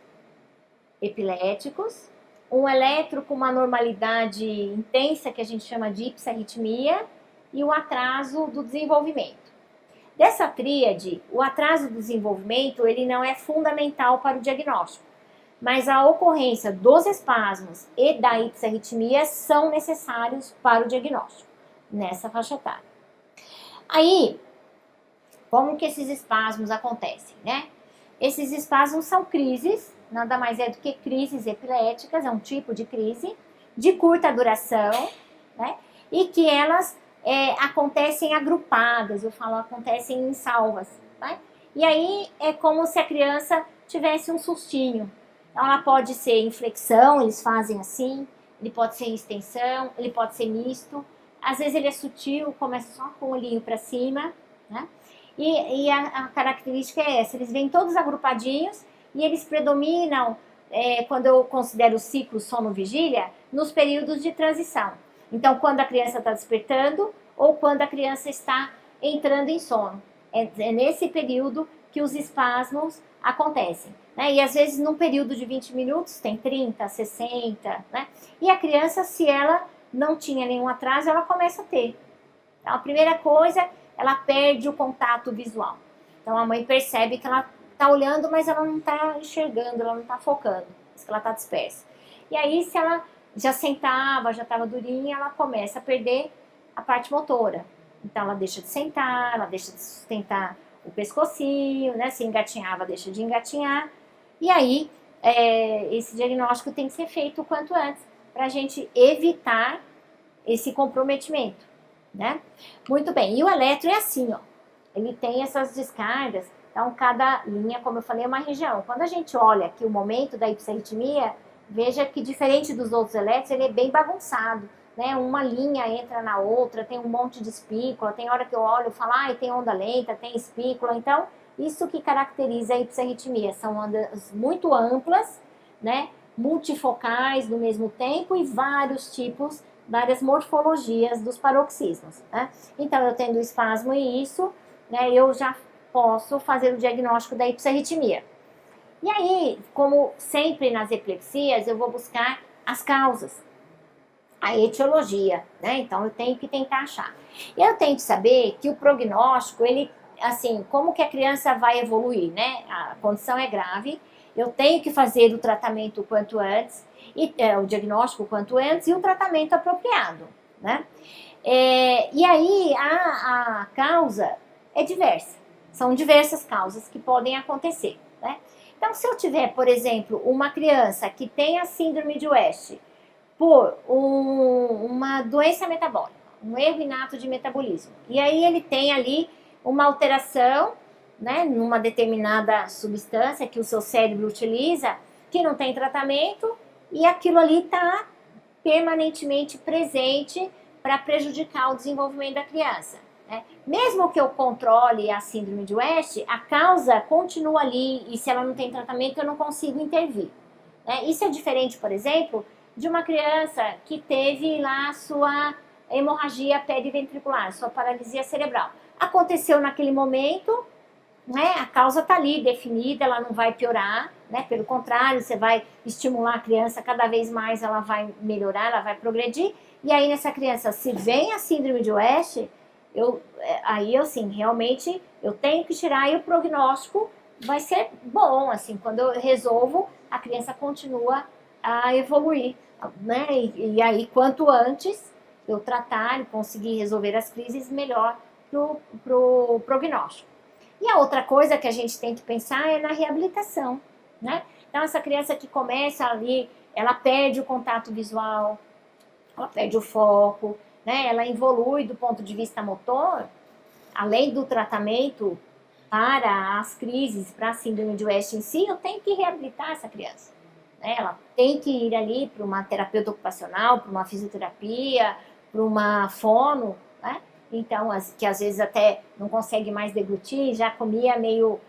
epiléticos, um eletro com uma normalidade intensa, que a gente chama de hiperarritmia, e o atraso do desenvolvimento. Dessa tríade, o atraso do desenvolvimento, ele não é fundamental para o diagnóstico, mas a ocorrência dos espasmos e da hiperarritmia são necessários para o diagnóstico, nessa faixa etária. Aí, como que esses espasmos acontecem, né? Esses espasmos são crises, nada mais é do que crises epiléticas, é um tipo de crise, de curta duração, né? E que elas acontecem agrupadas, eu falo, acontecem em salvas, né? E aí é como se a criança tivesse um sustinho. Então ela pode ser inflexão, eles fazem assim, ele pode ser extensão, ele pode ser misto, às vezes ele é sutil, começa só com o olhinho para cima, né? E a característica é essa, eles vêm todos agrupadinhos e eles predominam, quando eu considero o ciclo sono-vigília, nos períodos de transição. Então, quando a criança está despertando ou quando a criança está entrando em sono. É nesse período que os espasmos acontecem, né? E às vezes num período de 20 minutos tem 30, 60, né? E a criança, se ela não tinha nenhum atraso, ela começa a ter. Então, a primeira coisa, ela perde o contato visual. Então, a mãe percebe que ela está olhando, mas ela não está enxergando, ela não está focando, que ela está dispersa. E aí, se ela já sentava, já estava durinha, ela começa a perder a parte motora. Então, ela deixa de sentar, ela deixa de sustentar o pescocinho, né? Se engatinhava, deixa de engatinhar. E aí, esse diagnóstico tem que ser feito o quanto antes, para a gente evitar esse comprometimento, né? Muito bem, e o eletro é assim, ó, ele tem essas descargas, então cada linha, como eu falei, é uma região. Quando a gente olha aqui o momento da hiperarritmia, veja que diferente dos outros elétrons, ele é bem bagunçado, né? Uma linha entra na outra, tem um monte de espícula, tem hora que eu olho e falo, tem onda lenta, tem espícula, então isso que caracteriza a hiperarritmia, são ondas muito amplas, né? Multifocais no mesmo tempo e vários tipos, várias morfologias dos paroxismos, né? Então, eu tendo espasmo e isso, né, eu já posso fazer o diagnóstico da hiperarritmia. E aí, como sempre nas epilepsias, eu vou buscar as causas, a etiologia, né? Então, eu tenho que tentar achar. E eu tenho que saber que o prognóstico, ele, assim, como que a criança vai evoluir, né? A condição é grave, eu tenho que fazer o tratamento o quanto antes, o diagnóstico o quanto antes e o tratamento apropriado, né? E aí a causa é diversa, são diversas causas que podem acontecer, né? Então, se eu tiver, por exemplo, uma criança que tem a síndrome de West por uma doença metabólica, um erro inato de metabolismo, e aí ele tem ali uma alteração, né, numa determinada substância que o seu cérebro utiliza, que não tem tratamento, e aquilo ali está permanentemente presente para prejudicar o desenvolvimento da criança, né? Mesmo que eu controle a síndrome de West, a causa continua ali, e se ela não tem tratamento, eu não consigo intervir, né? Isso é diferente, por exemplo, de uma criança que teve lá sua hemorragia periventricular, sua paralisia cerebral. Aconteceu naquele momento, né? A causa está ali definida, ela não vai piorar, né? Pelo contrário, você vai estimular a criança cada vez mais, ela vai melhorar, ela vai progredir. E aí nessa criança, se vem a síndrome de West, aí eu sim, realmente eu tenho que tirar e o prognóstico vai ser bom, assim, quando eu resolvo, a criança continua a evoluir, né? E aí quanto antes eu tratar e conseguir resolver as crises, melhor pro prognóstico. E a outra coisa que a gente tem que pensar é na reabilitação, né? Então, essa criança que começa ali, ela perde o contato visual, ela perde o foco, né? Ela evolui do ponto de vista motor, além do tratamento para as crises, para a síndrome de West em si, eu tenho que reabilitar essa criança, né? Ela tem que ir ali para uma terapeuta ocupacional, para uma fisioterapia, para uma fono, né? Então, que às vezes até não consegue mais deglutir, já comia meio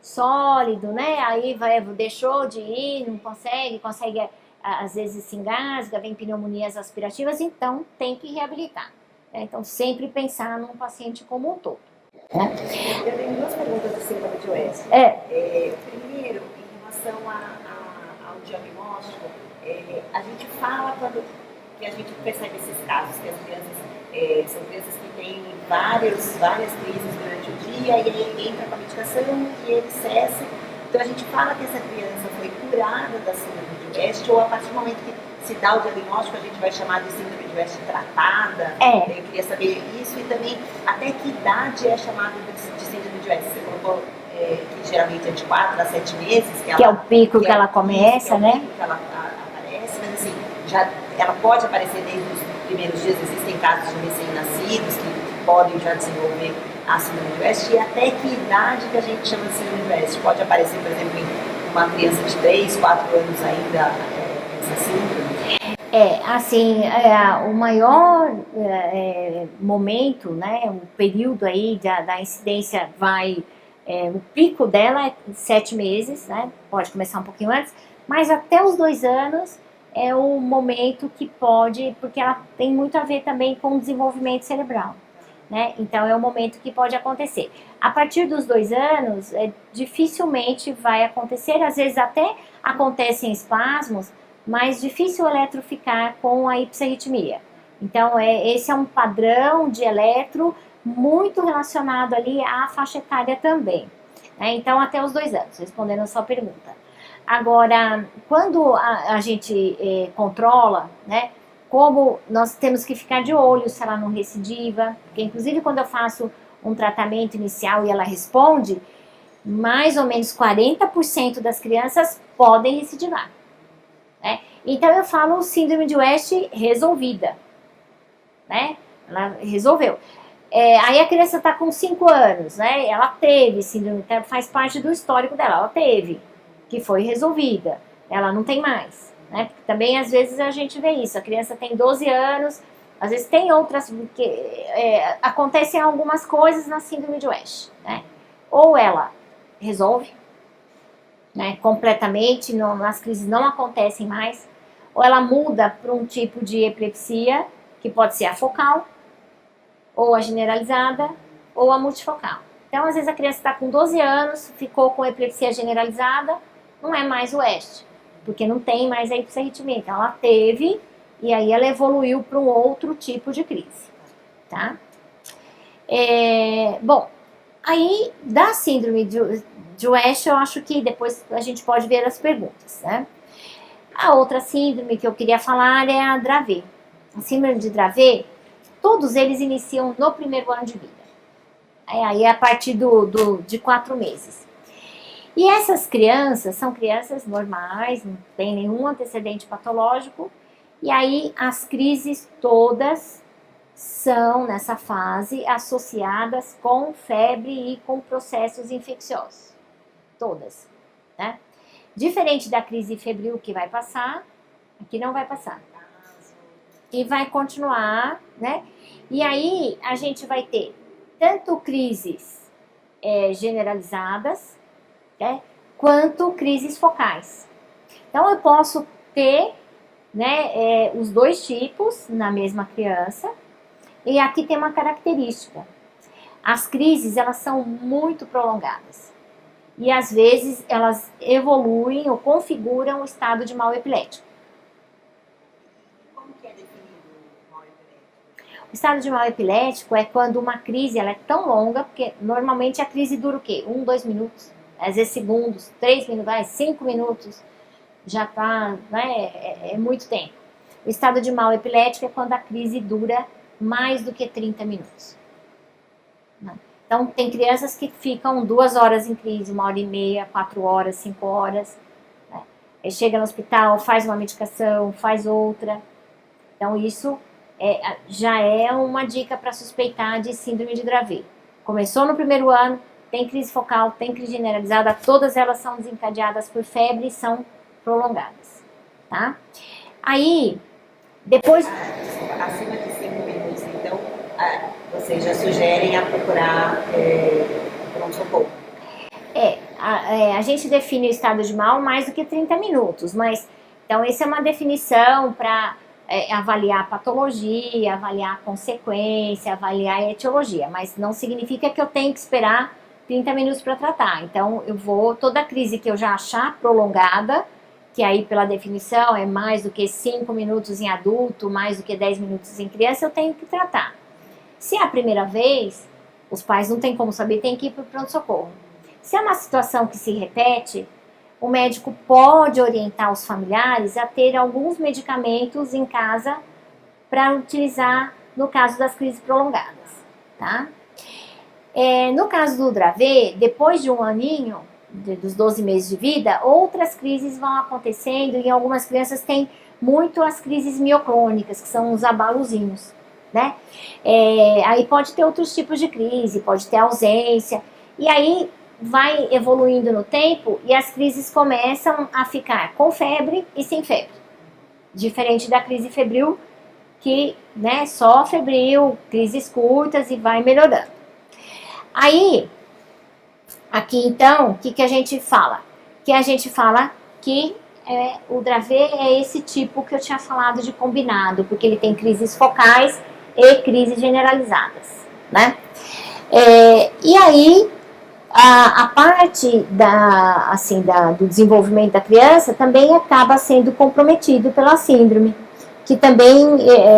sólido, né? Aí deixou de ir, não consegue, às vezes se engasga, vem pneumonias aspirativas, então tem que reabilitar. Então, sempre pensar num paciente como um todo. Eu tenho duas perguntas de síndrome de West. Primeiro, em relação ao diagnóstico, a gente fala quando que a gente percebe esses casos, que as crianças são crianças que têm várias crises durante o dia, e aí entra com a medicação e ele cessa. Então a gente fala que essa criança foi curada da síndrome de West, ou a partir do momento que se dá o diagnóstico, a gente vai chamar de síndrome de West tratada. Eu queria saber isso, e também até que idade é chamado de síndrome de West. Você colocou que geralmente é de 4 a 7 meses. Que é o pico que ela começa, né? Que ela aparece, mas assim, ela pode aparecer desde os primeiros dias. Existem casos de recém-nascidos que podem já desenvolver a síndrome de West. E até que idade que a gente chama de síndrome de West? Pode aparecer, por exemplo, em uma criança de 3, 4 anos ainda, essa síndrome? O maior momento, né, o período aí da incidência o pico dela é 7 meses, né, pode começar um pouquinho antes, mas até os 2 anos é o momento que pode, porque ela tem muito a ver também com o desenvolvimento cerebral, né, então é o momento que pode acontecer. A partir dos 2 anos, dificilmente vai acontecer, às vezes até acontecem espasmos, mas difícil eletroficar com a hiperarritmia. Então, esse é um padrão de eletro muito relacionado ali à faixa etária também. Né? Então, até os 2 anos, respondendo a sua pergunta. Agora, quando a gente controla, né, como nós temos que ficar de olho se ela não recidiva, porque inclusive quando eu faço um tratamento inicial e ela responde, mais ou menos 40% das crianças podem recidivar. Então eu falo síndrome de West resolvida, né? Ela resolveu. Aí a criança está com 5 anos, né? Ela teve síndrome, faz parte do histórico dela, ela teve, que foi resolvida. Ela não tem mais, né? Porque também às vezes a gente vê isso, a criança tem 12 anos, às vezes tem outras, porque acontecem algumas coisas na síndrome de West, né? Ou ela resolve, né, completamente, as crises não acontecem mais, ou ela muda para um tipo de epilepsia, que pode ser a focal, ou a generalizada, ou a multifocal. Então, às vezes a criança está com 12 anos, ficou com epilepsia generalizada, não é mais o West, porque não tem mais a hiperarritmia. Então, ela teve, e aí ela evoluiu para um outro tipo de crise, tá? Bom, aí da síndrome de West, eu acho que depois a gente pode ver as perguntas, né? A outra síndrome que eu queria falar é a Dravet. A síndrome de Dravet, todos eles iniciam no primeiro ano de vida. Aí a partir de 4 meses. E essas crianças são crianças normais, não tem nenhum antecedente patológico, e aí as crises todas são, nessa fase, associadas com febre e com processos infecciosos. Todas, né? Diferente da crise febril que vai passar, aqui não vai passar. E vai continuar, né? E aí a gente vai ter tanto crises generalizadas, né, quanto crises focais. Então eu posso ter, né, os 2 tipos na mesma criança. E aqui tem uma característica. As crises, elas são muito prolongadas. E às vezes elas evoluem ou configuram o estado de mal epilético. Como que é definido o mal epilético? O estado de mal epilético é quando uma crise ela é tão longa, porque normalmente a crise dura o quê? 1, 2 minutos, às vezes segundos, 3 minutos, 5 minutos, já tá, né? É muito tempo. O estado de mal epilético é quando a crise dura mais do que 30 minutos. Então, tem crianças que ficam 2 horas em crise, 1h30, 4 horas, 5 horas. Né? Chega no hospital, faz uma medicação, faz outra. Então, isso já é uma dica para suspeitar de síndrome de Dravet. Começou no primeiro ano, tem crise focal, tem crise generalizada, todas elas são desencadeadas por febre e são prolongadas. Tá? Aí, depois... Acima de 5 minutos, então, vocês já sugerem a procurar pronto-socorro? a gente define o estado de mal mais do que 30 minutos, mas então essa é uma definição para avaliar a patologia, avaliar a consequência, avaliar a etiologia, mas não significa que eu tenho que esperar 30 minutos para tratar. Então toda crise que eu já achar prolongada, que aí pela definição é mais do que 5 minutos em adulto, mais do que 10 minutos em criança, eu tenho que tratar. Se é a primeira vez, os pais não têm como saber, tem que ir para o pronto-socorro. Se é uma situação que se repete, o médico pode orientar os familiares a ter alguns medicamentos em casa para utilizar no caso das crises prolongadas, tá? No caso do Dravet, depois de um aninho, dos 12 meses de vida, outras crises vão acontecendo e algumas crianças têm muito as crises mioclônicas, que são os abalozinhos, né? Aí pode ter outros tipos de crise, pode ter ausência, e aí vai evoluindo no tempo e as crises começam a ficar com febre e sem febre. Diferente da crise febril, que, né, só febril, crises curtas e vai melhorando. Aí, aqui então, o que a gente fala? Que a gente fala que o Dravet é esse tipo que eu tinha falado de combinado, porque ele tem crises focais e crises generalizadas, né? E aí, a parte do desenvolvimento da criança também acaba sendo comprometido pela síndrome, que também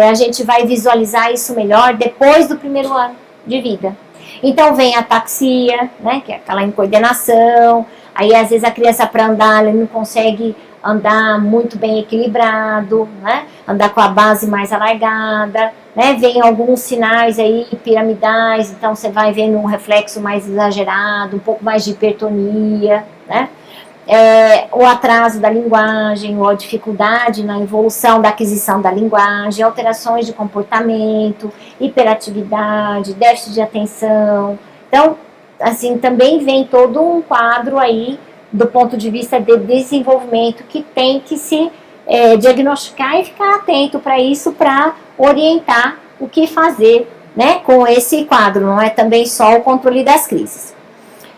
a gente vai visualizar isso melhor depois do primeiro ano de vida. Então vem a ataxia, né, que é aquela incoordenação, aí às vezes a criança para andar ela não consegue andar muito bem equilibrado, né, andar com a base mais alargada, né, vem alguns sinais aí piramidais, então você vai vendo um reflexo mais exagerado, um pouco mais de hipertonia, né, o atraso da linguagem, ou a dificuldade na evolução da aquisição da linguagem, alterações de comportamento, hiperatividade, déficit de atenção. Então, assim, também vem todo um quadro aí do ponto de vista de desenvolvimento que tem que se diagnosticar e ficar atento para isso, para orientar o que fazer, né, com esse quadro, não é também só o controle das crises.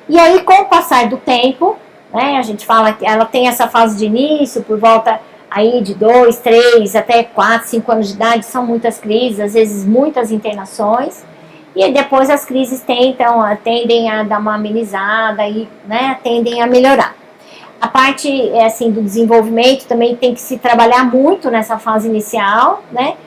E aí, com o passar do tempo, né, a gente fala que ela tem essa fase de início, por volta aí de 2, 3, até 4, 5 anos de idade, são muitas crises, às vezes muitas internações, e depois as crises tendem a dar uma amenizada e, né, tendem a melhorar. A parte assim, do desenvolvimento também tem que se trabalhar muito nessa fase inicial, né?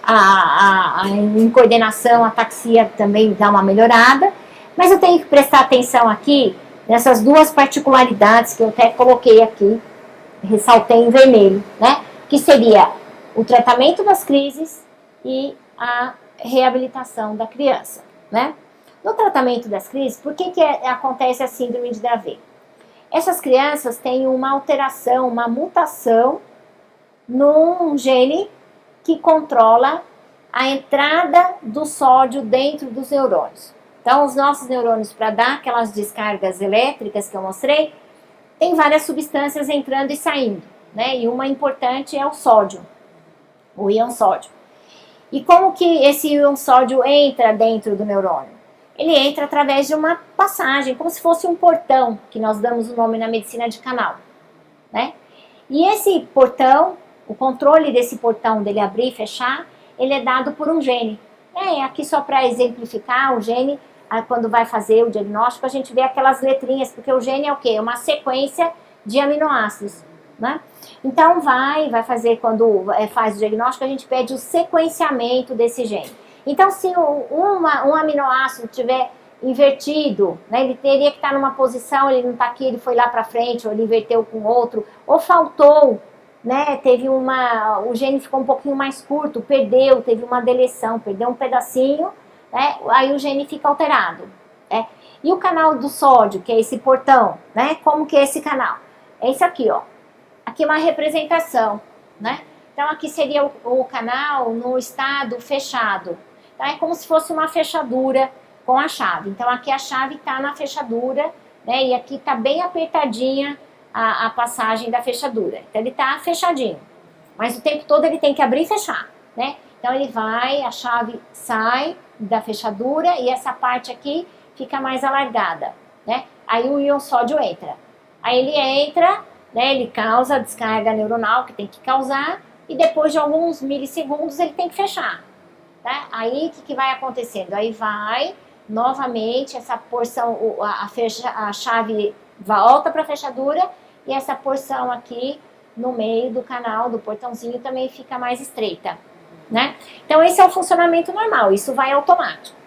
A incoordenação, a ataxia também dá uma melhorada, mas eu tenho que prestar atenção aqui nessas duas particularidades que eu até coloquei aqui, ressaltei em vermelho, né? Que seria o tratamento das crises e a reabilitação da criança, né? No tratamento das crises, por que acontece a síndrome de Dravet? Essas crianças têm uma alteração, uma mutação num gene que controla a entrada do sódio dentro dos neurônios. Então, os nossos neurônios, para dar aquelas descargas elétricas que eu mostrei, tem várias substâncias entrando e saindo, né? E uma importante é o sódio, o íon sódio. E como que esse íon sódio entra dentro do neurônio? Ele entra através de uma passagem, como se fosse um portão, que nós damos o nome na medicina de canal, né? E esse portão, o controle desse portão, dele abrir e fechar, ele é dado por um gene. Aqui só para exemplificar, o gene, quando vai fazer o diagnóstico, a gente vê aquelas letrinhas, porque o gene é o quê? É uma sequência de aminoácidos, né? Então vai fazer, quando faz o diagnóstico, a gente pede o sequenciamento desse gene. Então, se um aminoácido tiver invertido, né, ele teria que estar numa posição, ele não está aqui, ele foi lá para frente, ou ele inverteu com outro, ou faltou, né, o gene ficou um pouquinho mais curto, teve uma deleção, perdeu um pedacinho, né, aí o gene fica alterado. Né? E o canal do sódio, que é esse portão, né, como que é esse canal? É esse aqui, ó. Aqui é uma representação, né? Então, aqui seria o canal no estado fechado. Então, é como se fosse uma fechadura com a chave. Então, aqui a chave está na fechadura, né? E aqui está bem apertadinha a passagem da fechadura. Então, ele está fechadinho. Mas o tempo todo ele tem que abrir e fechar, né? Então, a chave sai da fechadura e essa parte aqui fica mais alargada, né? aí o íon sódio entra. Aí ele entra, né, ele causa a descarga neuronal que tem que causar, e depois de alguns milissegundos ele tem que fechar. Tá? Aí o que vai acontecendo? Aí vai, novamente, essa porção, a chave volta para a fechadura, e essa porção aqui no meio do canal, do portãozinho, também fica mais estreita. Né? Então esse é o funcionamento normal, isso vai automático.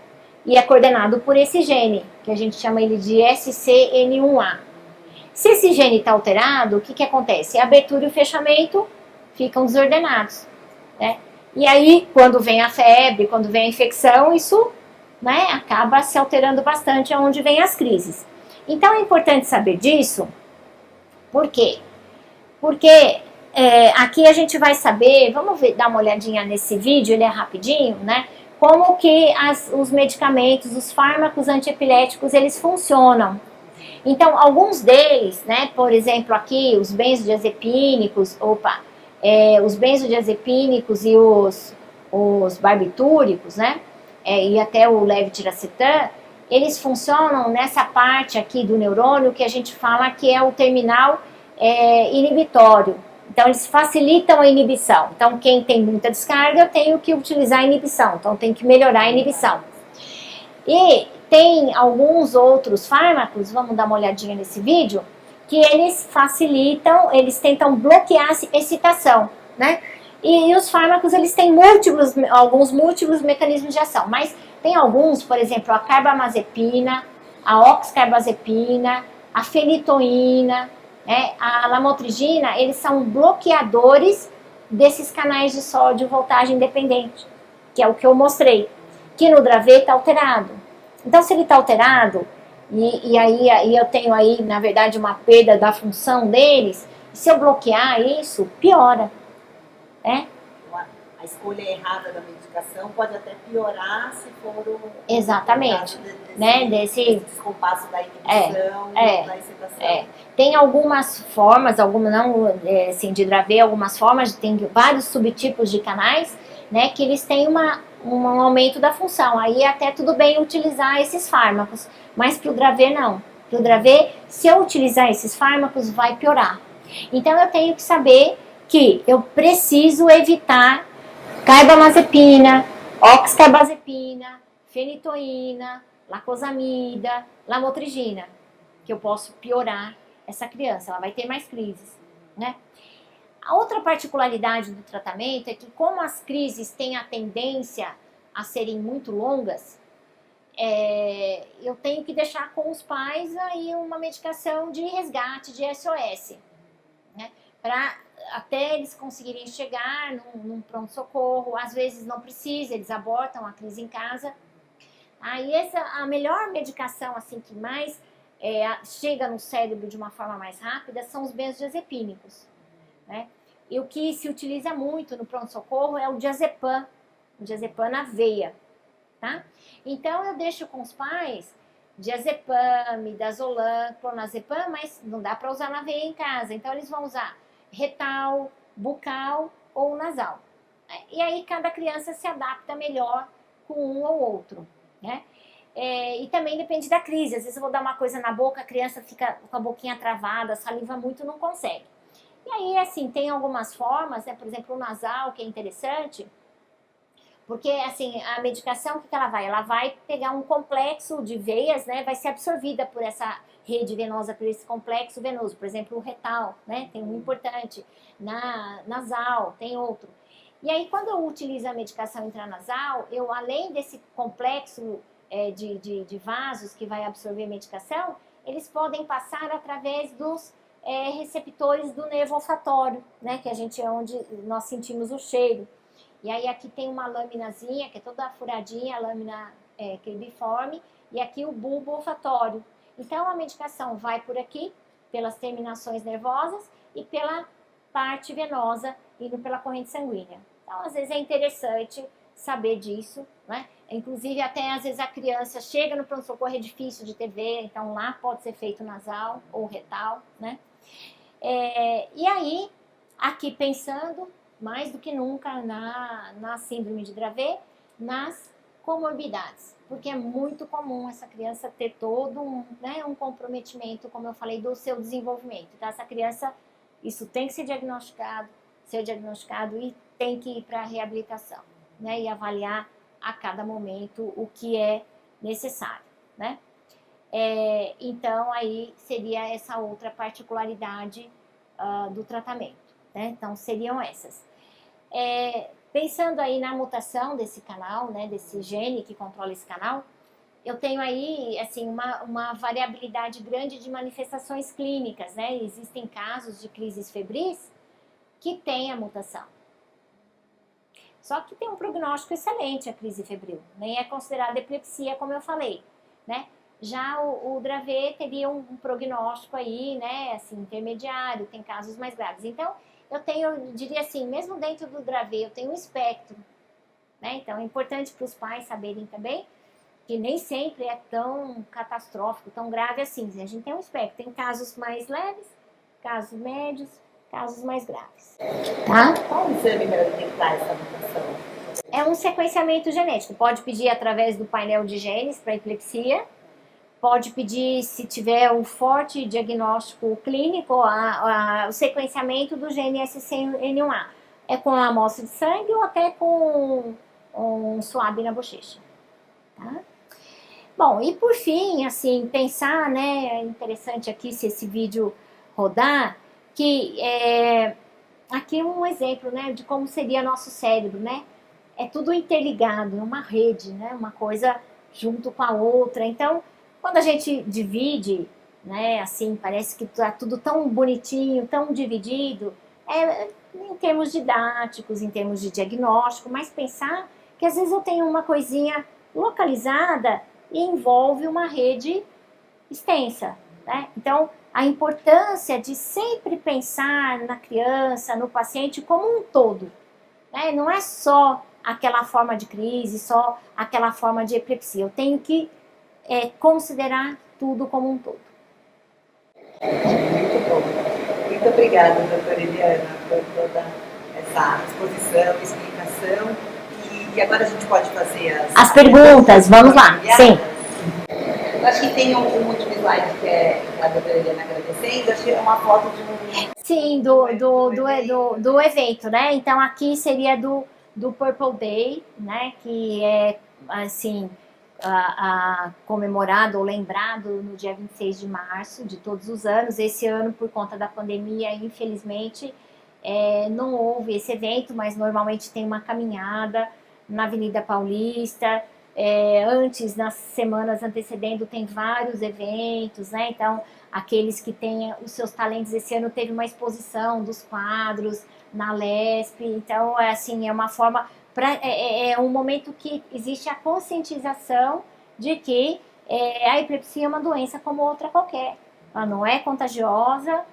E é coordenado por esse gene, que a gente chama ele de SCN1A. Se esse gene está alterado, o que acontece? A abertura e o fechamento ficam desordenados. Né? E aí, quando vem a febre, quando vem a infecção, isso, né, acaba se alterando bastante, aonde vem as crises. Então é importante saber disso. Por quê? Porque aqui a gente vai saber, vamos dar uma olhadinha nesse vídeo, ele é rapidinho, né? Como que os medicamentos, os fármacos antiepiléticos, eles funcionam. Então, alguns deles, né, por exemplo, aqui, os benzodiazepínicos, os benzodiazepínicos e os barbitúricos, né, e até o levetiracetam, eles funcionam nessa parte aqui do neurônio que a gente fala que é o terminal inibitório. Então, eles facilitam a inibição. Então, quem tem muita descarga, eu tenho que utilizar a inibição. Então, tem que melhorar a inibição. E tem alguns outros fármacos, vamos dar uma olhadinha nesse vídeo, que eles facilitam, eles tentam bloquear a excitação, né? E os fármacos, eles têm alguns múltiplos mecanismos de ação, mas tem alguns, por exemplo, a carbamazepina, a oxcarbazepina, a fenitoína, a lamotrigina, eles são bloqueadores desses canais de sódio voltagem dependente, que é o que eu mostrei, que no Dravet está alterado. Então, se ele está alterado, e aí eu tenho aí, na verdade, uma perda da função deles, se eu bloquear isso, piora. Né? A escolha errada da medicação pode até piorar se for exatamente, desse descompasso da inibição, da excitação. Tem algumas formas, assim, de Dravet, algumas formas, tem vários subtipos de canais, né, que eles têm um aumento da função. Aí até tudo bem utilizar esses fármacos, mas para o Dravet não. Para o Dravet, se eu utilizar esses fármacos, vai piorar. Então eu tenho que saber que eu preciso evitar carbamazepina, oxcarbazepina, fenitoína, lacosamida, lamotrigina, que eu posso piorar essa criança, ela vai ter mais crises, né? A outra particularidade do tratamento é que, como as crises têm a tendência a serem muito longas, eu tenho que deixar com os pais aí uma medicação de resgate, de SOS, né? Para até eles conseguirem chegar num pronto-socorro. Às vezes não precisa, eles abortam a crise em casa. Aí a melhor medicação assim que mais chega no cérebro de uma forma mais rápida são os benzodiazepínicos, né? E o que se utiliza muito no pronto-socorro é o diazepam na veia, tá? Então eu deixo com os pais diazepam, midazolam, clonazepam, mas não dá para usar na veia em casa, então eles vão usar retal, bucal ou nasal. E aí cada criança se adapta melhor com um ou outro, né? E também depende da crise. Às vezes eu vou dar uma coisa na boca, a criança fica com a boquinha travada, saliva muito, não consegue. E aí, assim, tem algumas formas, né? Por exemplo, o nasal, que é interessante, porque, assim, a medicação, o que ela vai? Ela vai pegar um complexo de veias, né? Vai ser absorvida por essa rede venosa, por esse complexo venoso. Por exemplo, o retal, né? Tem um importante. Nasal, tem outro. E aí, quando eu utilizo a medicação intranasal, eu, além desse complexo de vasos que vai absorver a medicação, eles podem passar através dos receptores do nervo olfatório, né? Que é onde nós sentimos o cheiro. E aí aqui tem uma lâminazinha, que é toda furadinha, a lâmina cribiforme, e aqui o bulbo olfatório. Então a medicação vai por aqui, pelas terminações nervosas e pela parte venosa, indo pela corrente sanguínea. Então às vezes é interessante saber disso, né? Inclusive até às vezes a criança chega no pronto-socorro, é difícil de ter veia, então lá pode ser feito nasal ou retal, né? E aí, aqui pensando mais do que nunca na síndrome de Dravet, nas comorbidades, porque é muito comum essa criança ter todo um comprometimento, como eu falei, do seu desenvolvimento. Então, essa criança, isso tem que ser diagnosticado e tem que ir para a reabilitação, né? E avaliar a cada momento o que é necessário, né? Então, aí seria essa outra particularidade do tratamento, né? Então, seriam essas. Pensando aí na mutação desse canal, né, desse gene que controla esse canal, eu tenho aí, assim, uma variabilidade grande de manifestações clínicas, né? Existem casos de crises febris que têm a mutação. Só que tem um prognóstico excelente a crise febril, nem é considerada epilepsia, como eu falei, né? Já o Dravet teria um prognóstico aí, né, assim, intermediário, tem casos mais graves. Então, eu diria assim, mesmo dentro do Dravet, eu tenho um espectro, né? Então, é importante para os pais saberem também que nem sempre é tão catastrófico, tão grave assim. A gente tem um espectro, tem casos mais leves, casos médios, casos mais graves. Tá? Qual o exame para detectar essa mutação? É um sequenciamento genético. Pode pedir através do painel de genes para epilepsia, pode pedir, se tiver um forte diagnóstico clínico, o sequenciamento do gene SCN1A. É com a amostra de sangue ou até com um swab na bochecha. Tá? Bom, e por fim, assim, pensar, né, é interessante aqui se esse vídeo rodar, que aqui um exemplo, né, de como seria nosso cérebro, né? É tudo interligado, é uma rede, né? Uma coisa junto com a outra. Então, quando a gente divide, né, assim, parece que tá tudo tão bonitinho, tão dividido, em termos didáticos, em termos de diagnóstico, mas pensar que às vezes eu tenho uma coisinha localizada e envolve uma rede extensa, né? Então, a importância de sempre pensar na criança, no paciente como um todo, né? Não é só aquela forma de crise, só aquela forma de epilepsia. Eu tenho que considerar tudo como um todo. Muito bom. Muito obrigada, doutora Eliana, por toda essa exposição, explicação. E agora a gente pode fazer as perguntas. Vamos lá. Sim. Eu acho que tem um último slide que é a doutora Eliana agradecendo. Acho que é uma foto de um... Sim, do evento, né? Então aqui seria do Purple Day, né? Que é, assim, comemorado ou lembrado no dia 26 de março de todos os anos. Esse ano, por conta da pandemia, infelizmente, não houve esse evento, mas normalmente tem uma caminhada na Avenida Paulista. Antes, nas semanas antecedendo, tem vários eventos, né? Então, aqueles que têm os seus talentos, esse ano teve uma exposição dos quadros na LESP. Então, assim, é uma forma... é um momento que existe a conscientização de que a epilepsia é uma doença como outra qualquer. Ela não é contagiosa,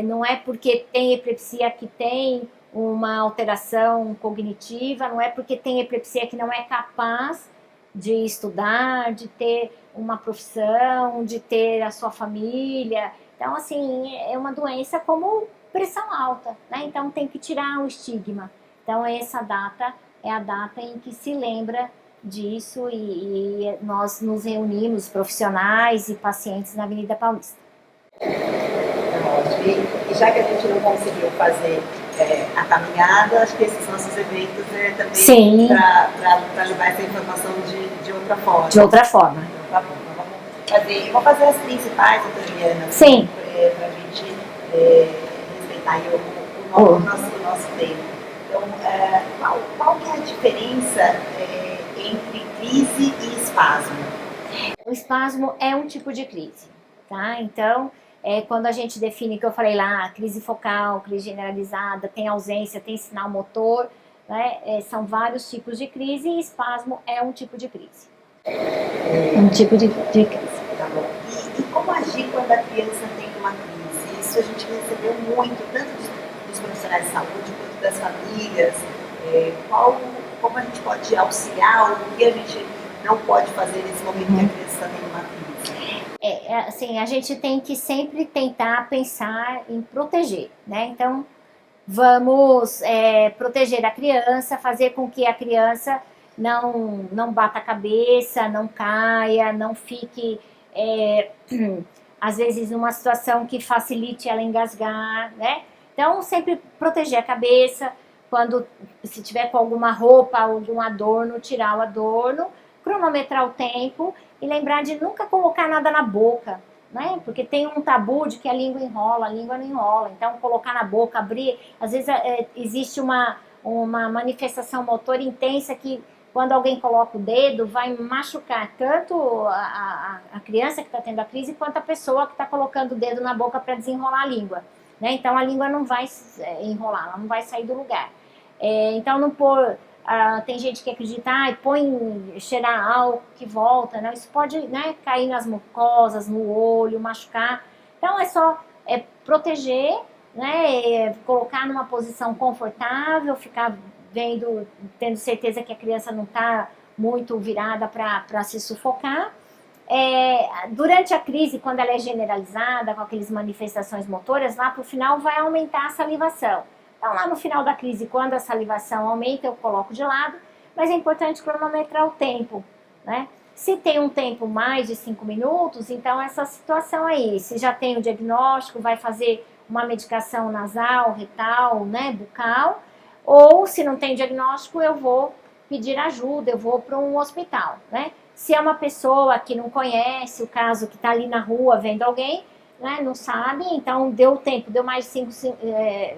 não é porque tem epilepsia que tem uma alteração cognitiva, não é porque tem epilepsia que não é capaz de estudar, de ter uma profissão, de ter a sua família. Então, assim, é uma doença como pressão alta, né? Então, tem que tirar o estigma. Então, essa data é a data em que se lembra disso e nós nos reunimos, profissionais e pacientes, na Avenida Paulista. E já que a gente não conseguiu fazer a caminhada, acho que esses nossos eventos também para levar essa informação de outra forma. De outra forma. Então, tá bom, então vamos fazer as principais, doutora Eliana. Sim. Para a gente respeitar aí o nosso tempo. Então, qual que é a diferença entre crise e espasmo? O espasmo é um tipo de crise, tá? Então, quando a gente define, que eu falei lá, crise focal, crise generalizada, tem ausência, tem sinal motor, né? São vários tipos de crise e espasmo é um tipo de crise. Um tipo de crise. Tá bom. E como agir quando a criança tem uma crise? Isso a gente recebeu muito, tanto dos profissionais de saúde quanto das famílias. Como a gente pode auxiliar, ou o que a gente não pode fazer nesse momento que a criança está tendo uma crise? Assim, a gente tem que sempre tentar pensar em proteger, né? Então, vamos proteger a criança, fazer com que a criança não bata a cabeça, não caia, não fique, às vezes, numa situação que facilite ela engasgar, né? Então, sempre proteger a cabeça, quando, se tiver com alguma roupa, algum adorno, tirar o adorno, cronometrar o tempo e lembrar de nunca colocar nada na boca, né? Porque tem um tabu de que a língua enrola, a língua não enrola. Então, colocar na boca, abrir, às vezes existe uma manifestação motora intensa que quando alguém coloca o dedo vai machucar tanto a criança que está tendo a crise quanto a pessoa que está colocando o dedo na boca para desenrolar a língua, né? Então a língua não vai enrolar, ela não vai sair do lugar. Então não pôr, tem gente que acredita, põe cheirar álcool que volta, não, isso pode, né, cair nas mucosas, no olho, machucar. Então é só proteger, né, colocar numa posição confortável, ficar vendo, tendo certeza que a criança não está muito virada para se sufocar. Durante a crise, quando ela é generalizada, com aquelas manifestações motoras, lá para o final vai aumentar a salivação. Então, lá no final da crise, quando a salivação aumenta, eu coloco de lado, mas é importante cronometrar o tempo, né? Se tem um tempo mais de 5 minutos, então essa situação aí, se já tem o diagnóstico, vai fazer uma medicação nasal, retal, né, bucal, ou se não tem diagnóstico, eu vou pedir ajuda, eu vou para um hospital, né? Se é uma pessoa que não conhece o caso, que está ali na rua vendo alguém, né, não sabe, então deu tempo, deu mais de 5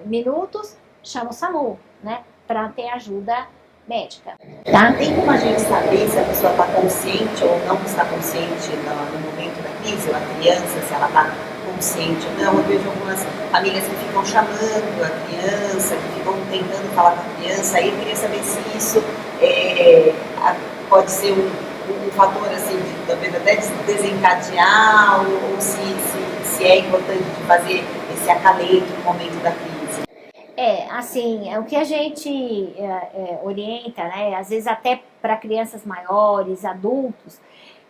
minutos, chama o SAMU, né, para ter ajuda médica. Tá? Tem como a gente saber se a pessoa está consciente ou não está consciente no momento da crise, ou a criança, se ela está consciente ou não? Eu vejo algumas famílias que ficam chamando a criança, que ficam tentando falar com a criança, aí eu queria saber se isso pode ser um fator assim, de talvez até desencadear, ou se é importante de fazer esse acalento no momento da crise. Assim, o que a gente orienta, né, às vezes até para crianças maiores, adultos,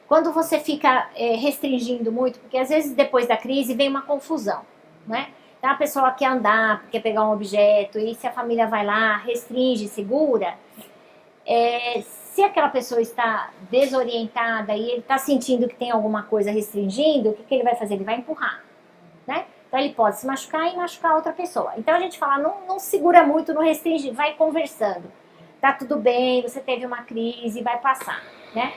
quando você fica restringindo muito, porque às vezes depois da crise vem uma confusão, né? Então a pessoa quer andar, quer pegar um objeto, e se a família vai lá, restringe, segura, se aquela pessoa está desorientada e ele está sentindo que tem alguma coisa restringindo, o que ele vai fazer? Ele vai empurrar, né? Então ele pode se machucar e machucar outra pessoa. Então a gente fala, não segura muito, não restringe, vai conversando. Tá tudo bem, você teve uma crise, vai passar, né?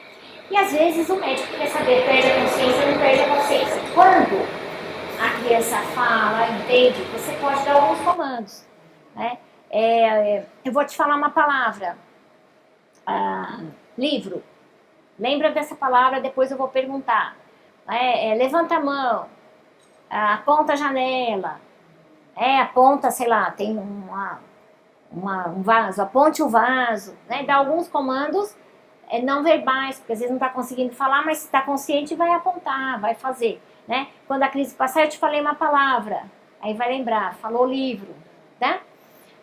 E às vezes o médico quer saber, perde a consciência ou não perde a consciência. Quando a criança fala, entende, você pode dar alguns comandos, né? Eu vou te falar uma palavra. Livro. Lembra dessa palavra, depois eu vou perguntar. Levanta a mão. Aponta a janela. Aponta, sei lá, tem um vaso. Aponte o vaso. Né? Dá alguns comandos não verbais, porque às vezes não está conseguindo falar, mas se está consciente vai apontar, vai fazer. Né? Quando a crise passar, eu te falei uma palavra. Aí vai lembrar, falou livro. Tá?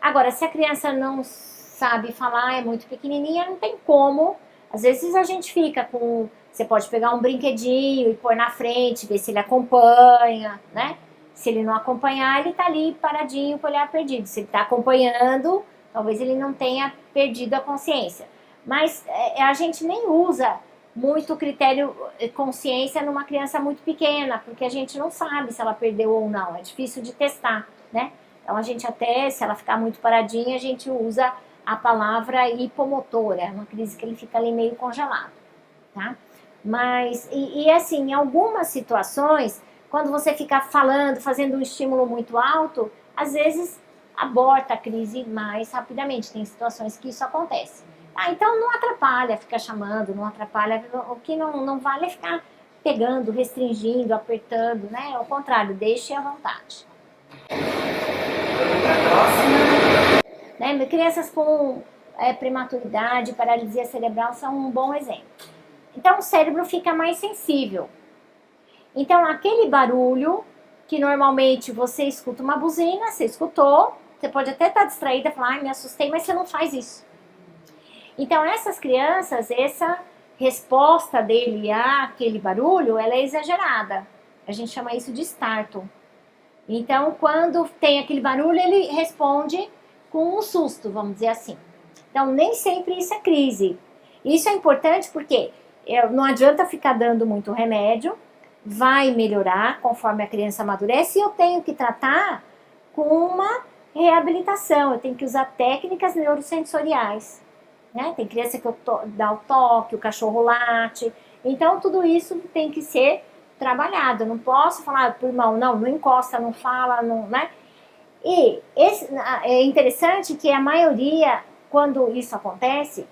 Agora, se a criança não sabe falar, é muito pequenininha, não tem como. Às vezes a gente fica com... Você pode pegar um brinquedinho e pôr na frente, ver se ele acompanha, né? Se ele não acompanhar, ele tá ali paradinho com o olhar perdido. Se ele tá acompanhando, talvez ele não tenha perdido a consciência. Mas a gente nem usa muito critério consciência numa criança muito pequena, porque a gente não sabe se ela perdeu ou não. É difícil de testar, né? Então a gente até, se ela ficar muito paradinha, a gente usa a palavra hipomotora, uma crise que ele fica ali meio congelado, tá? Mas, assim, em algumas situações, quando você fica falando, fazendo um estímulo muito alto, às vezes aborta a crise mais rapidamente. Tem situações que isso acontece. Então não atrapalha ficar chamando, não atrapalha. O que não vale é ficar pegando, restringindo, apertando, né? Ao contrário, deixe à vontade. Né? Crianças com prematuridade, paralisia cerebral são um bom exemplo. Então o cérebro fica mais sensível. Então aquele barulho que normalmente você escuta uma buzina, você escutou, você pode até estar distraída e falar, me assustei, mas você não faz isso. Então essas crianças, essa resposta dele àquele barulho, ela é exagerada. A gente chama isso de startle. Então quando tem aquele barulho, ele responde com um susto, vamos dizer assim. Então nem sempre isso é crise. Isso é importante porque não adianta ficar dando muito remédio, vai melhorar conforme a criança amadurece e eu tenho que tratar com uma reabilitação, eu tenho que usar técnicas neurosensoriais, né? Tem criança que dá o toque, o cachorro late, então tudo isso tem que ser trabalhado, eu não posso falar pro irmão, não encosta, não fala, não, né? E é interessante que a maioria, quando isso acontece,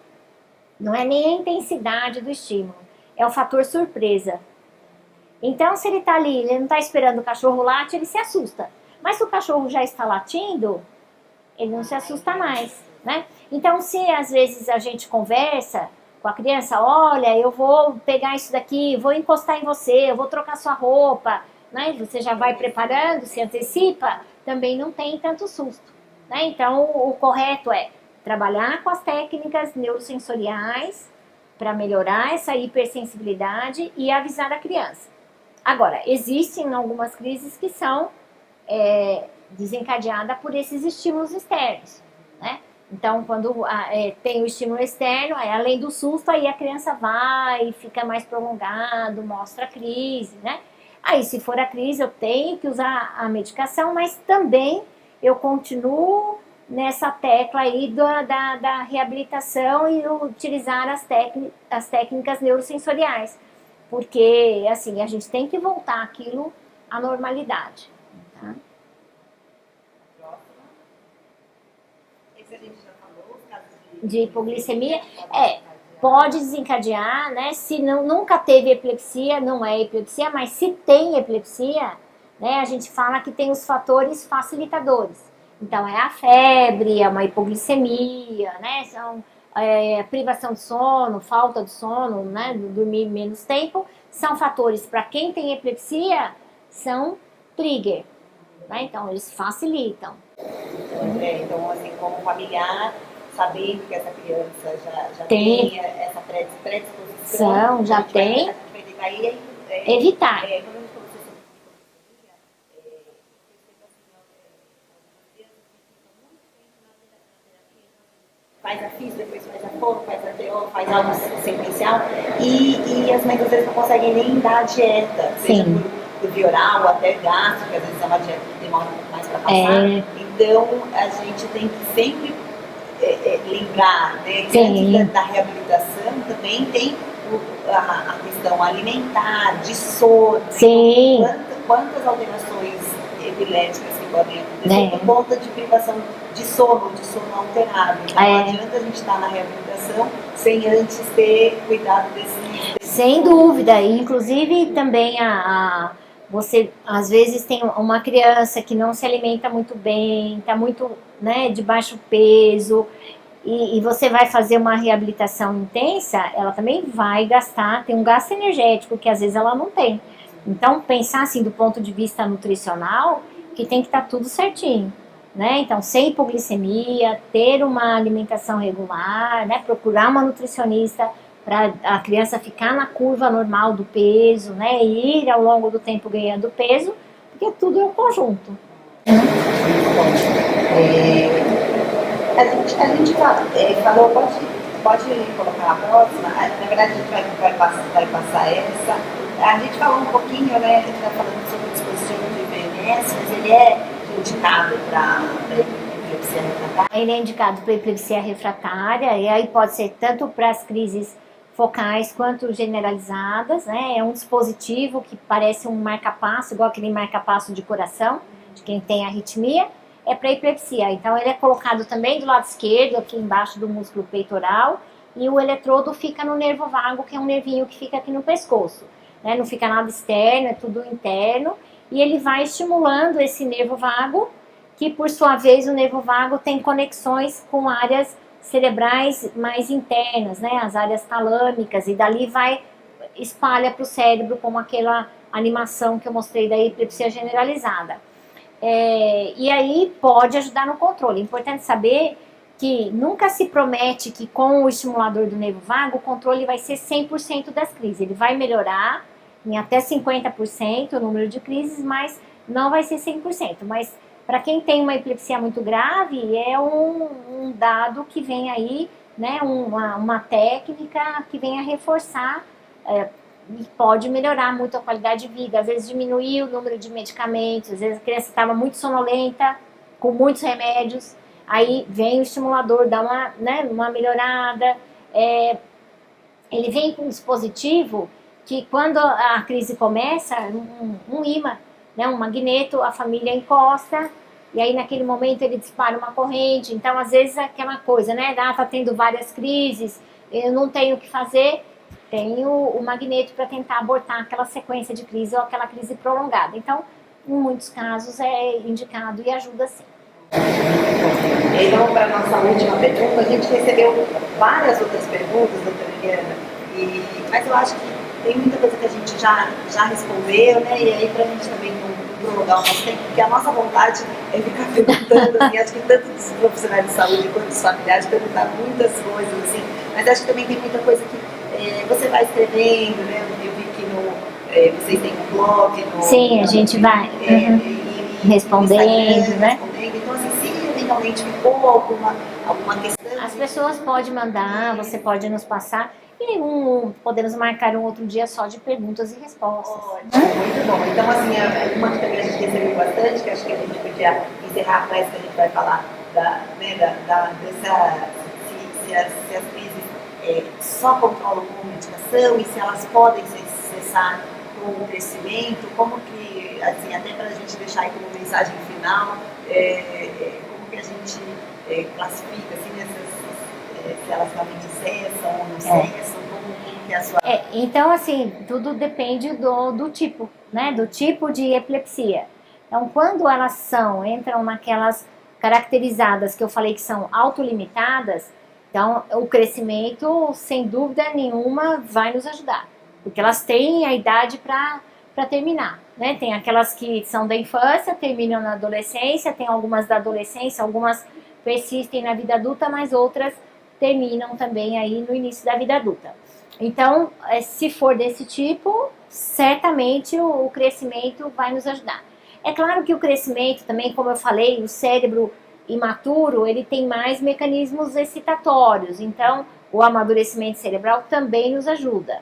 não é nem a intensidade do estímulo, é o fator surpresa. Então, se ele está ali, ele não está esperando o cachorro late, ele se assusta. Mas se o cachorro já está latindo, ele não se assusta mais, né? Então, se às vezes a gente conversa com a criança, olha, eu vou pegar isso daqui, vou encostar em você, eu vou trocar sua roupa, né? Você já vai preparando, se antecipa, também não tem tanto susto, né? Então, o correto é trabalhar com as técnicas neurosensoriais para melhorar essa hipersensibilidade e avisar a criança. Agora, existem algumas crises que são desencadeadas por esses estímulos externos, né? Então, quando tem o estímulo externo, além do susto, aí a criança vai, fica mais prolongado, mostra a crise, né? Aí, se for a crise, eu tenho que usar a medicação, mas também eu continuo nessa tecla aí da reabilitação e utilizar as técnicas neurosensoriais. Porque, assim, a gente tem que voltar aquilo à normalidade. Tá? Esse a gente já falou, os casos De hipoglicemia, pode desencadear, né? Se nunca teve epilepsia, não é epilepsia, mas se tem epilepsia, né? A gente fala que tem os fatores facilitadores. Então, é a febre, é uma hipoglicemia, né? São privação de sono, falta de sono, né? Dormir menos tempo, são fatores para quem tem epilepsia, são trigger, né? Então, eles facilitam. Então, assim, como familiar, sabendo que essa criança já tem essa predisposição, já tem, evitar. Quando a gente conversou sobre hipoglicemia, eu percebo assim, algumas crianças que ficam muito tempo na terapia, faz a FIS, depois faz a FOO, faz a TO, faz algo sequencial, e as mães às vezes não conseguem nem dar a dieta, seja por via oral ou até gástrica, às vezes é uma dieta que demora um pouco mais para passar. Então, a gente tem que sempre lembrar, né, que antes da reabilitação também tem a questão alimentar, de sono, quantas alterações epiléticas que podem acontecer por conta de privação de sono alterado. Então, não adianta a gente estar na reabilitação sem antes ter cuidado desse... Sem dúvida, inclusive também você às vezes tem uma criança que não se alimenta muito bem, está muito, né, de baixo peso, e você vai fazer uma reabilitação intensa, ela também vai gastar, tem um gasto energético que às vezes ela não tem. Então, pensar assim do ponto de vista nutricional, que tem que estar tudo certinho, né? Então, sem hipoglicemia, ter uma alimentação regular, né? Procurar uma nutricionista para a criança ficar na curva normal do peso, né? E ir ao longo do tempo ganhando peso, porque tudo é um conjunto. A gente falou, pode colocar a próxima, na verdade a gente vai passar essa. A gente falou um pouquinho, né? A gente está falando sobre o dispositivo de VMS, mas ele é indicado para epilepsia refratária? Ele é indicado para epilepsia refratária, e aí pode ser tanto para as crises focais quanto generalizadas, né? É um dispositivo que parece um marca-passo, igual aquele marca-passo de coração, de quem tem arritmia, é para epilepsia. Então ele é colocado também do lado esquerdo, aqui embaixo do músculo peitoral, e o eletrodo fica no nervo vago, que é um nervinho que fica aqui no pescoço, né? Não fica nada externo, é tudo interno, e ele vai estimulando esse nervo vago, que por sua vez o nervo vago tem conexões com áreas cerebrais mais internas, né, as áreas talâmicas, e dali espalha para o cérebro, como aquela animação que eu mostrei da epilepsia generalizada. E aí pode ajudar no controle. É importante saber que nunca se promete que com o estimulador do nervo vago o controle vai ser 100% das crises. Ele vai melhorar em até 50% o número de crises, mas não vai ser 100%. Mas para quem tem uma epilepsia muito grave, é um dado que vem aí né, uma técnica que venha reforçar e pode melhorar muito a qualidade de vida. Às vezes diminuir o número de medicamentos, às vezes a criança estava muito sonolenta, com muitos remédios, aí vem o estimulador, dá uma melhorada. Ele vem com um dispositivo que quando a crise começa, um imã, né, um magneto, a família encosta, e aí naquele momento ele dispara uma corrente. Então às vezes é aquela coisa, né, tá tendo várias crises, eu não tenho o que fazer, tem o magneto para tentar abortar aquela sequência de crise ou aquela crise prolongada. Então, em muitos casos é indicado e ajuda sim. Então, para a nossa última pergunta, a gente recebeu várias outras perguntas, doutora Eliana, mas eu acho que tem muita coisa que a gente já respondeu, né? E aí, para a gente também não prolongar o nosso tempo, porque a nossa vontade é ficar perguntando, assim, acho que tanto dos profissionais de saúde quanto dos familiares, perguntar muitas coisas, assim, mas acho que também tem muita coisa que você vai escrevendo, né? Eu vi que vocês têm um blog. Sim, a gente vai respondendo, né? Então, assim, se eventualmente ficou alguma questão... As pessoas podem mandar, você pode nos passar, e podemos marcar um outro dia só de perguntas e respostas. Ótimo, muito bom. Então, assim, uma que também a gente recebeu bastante, que acho que a gente podia encerrar com essa, que a gente vai falar se as crises só controlam com medicação e se elas podem cessar com o crescimento, como que, assim, até para a gente deixar aí como mensagem final, como que a gente classifica, assim, se elas realmente cessam ou não cessam, como que é a sua... Então, assim, tudo depende do tipo, né, do tipo de epilepsia. Então, quando elas entram naquelas caracterizadas que eu falei que são autolimitadas, então o crescimento, sem dúvida nenhuma, vai nos ajudar, porque elas têm a idade para terminar, né? Tem aquelas que são da infância, terminam na adolescência, tem algumas da adolescência, algumas persistem na vida adulta, mas outras terminam também aí no início da vida adulta. Então, se for desse tipo, certamente o crescimento vai nos ajudar. É claro que o crescimento também, como eu falei, o cérebro imaturo, ele tem mais mecanismos excitatórios, então o amadurecimento cerebral também nos ajuda,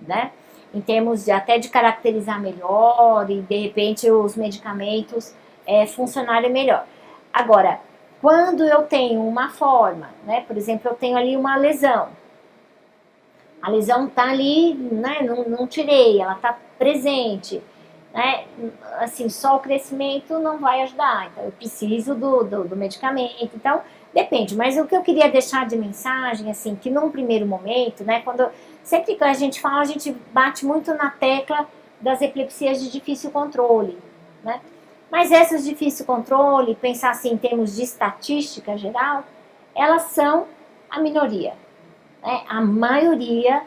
né? Em termos até de caracterizar melhor e de repente os medicamentos funcionarem melhor. Agora, quando eu tenho uma forma, né? Por exemplo, eu tenho ali uma lesão, a lesão está ali, né? Não tirei, ela está presente, né? Assim, só o crescimento não vai ajudar, então eu preciso do medicamento, então depende, mas o que eu queria deixar de mensagem, assim, que num primeiro momento, né, sempre que a gente fala, a gente bate muito na tecla das epilepsias de difícil controle, né, mas essas de difícil controle, pensar assim em termos de estatística geral, elas são a minoria, né, a maioria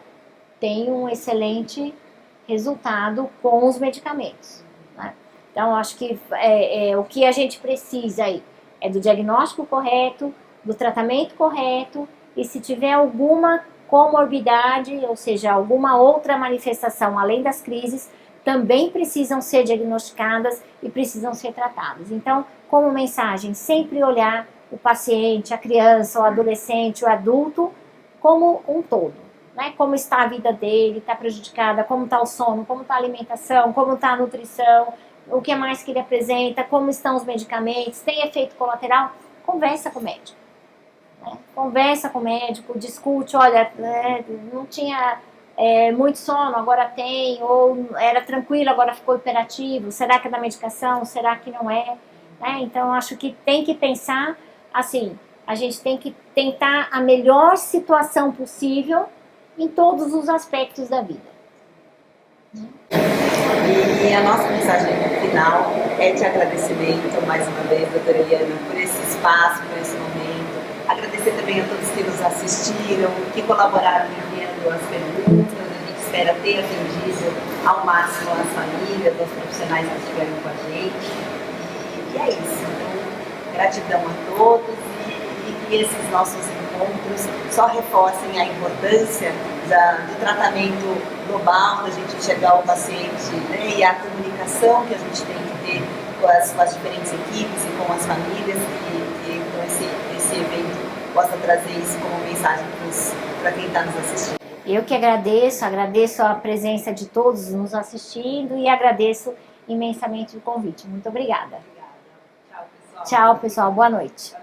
tem um excelente resultado com os medicamentos, né? Então, acho que o que a gente precisa aí é do diagnóstico correto, do tratamento correto, e se tiver alguma comorbidade, ou seja, alguma outra manifestação além das crises, também precisam ser diagnosticadas e precisam ser tratadas. Então, como mensagem, sempre olhar o paciente, a criança, o adolescente, o adulto, como um todo. Né, como está a vida dele, está prejudicada, como está o sono, como está a alimentação, como está a nutrição, o que mais que ele apresenta, como estão os medicamentos, tem efeito colateral, conversa com o médico. Né? Conversa com o médico, discute, olha, não tinha muito sono, agora tem, ou era tranquilo, agora ficou hiperativo, será que é da medicação, será que não é? Né? Então, acho que tem que pensar assim, a gente tem que tentar a melhor situação possível em todos os aspectos da vida. E a nossa mensagem final é de agradecimento, mais uma vez, doutora Eliana, por esse espaço, por esse momento. Agradecer também a todos que nos assistiram, que colaboraram enviando as perguntas. A gente espera ter atendido ao máximo as famílias, os profissionais que estiveram com a gente. E é isso. Então, gratidão a todos e que esses nossos encontros só reforcem a importância do tratamento global, da gente enxergar o paciente, né, e a comunicação que a gente tem que ter com as diferentes equipes e com as famílias, então esse evento possa trazer isso como mensagem para quem está nos assistindo. Eu que agradeço a presença de todos nos assistindo e agradeço imensamente o convite. Muito obrigada. Obrigada. Tchau, pessoal. Tchau, pessoal. Boa noite.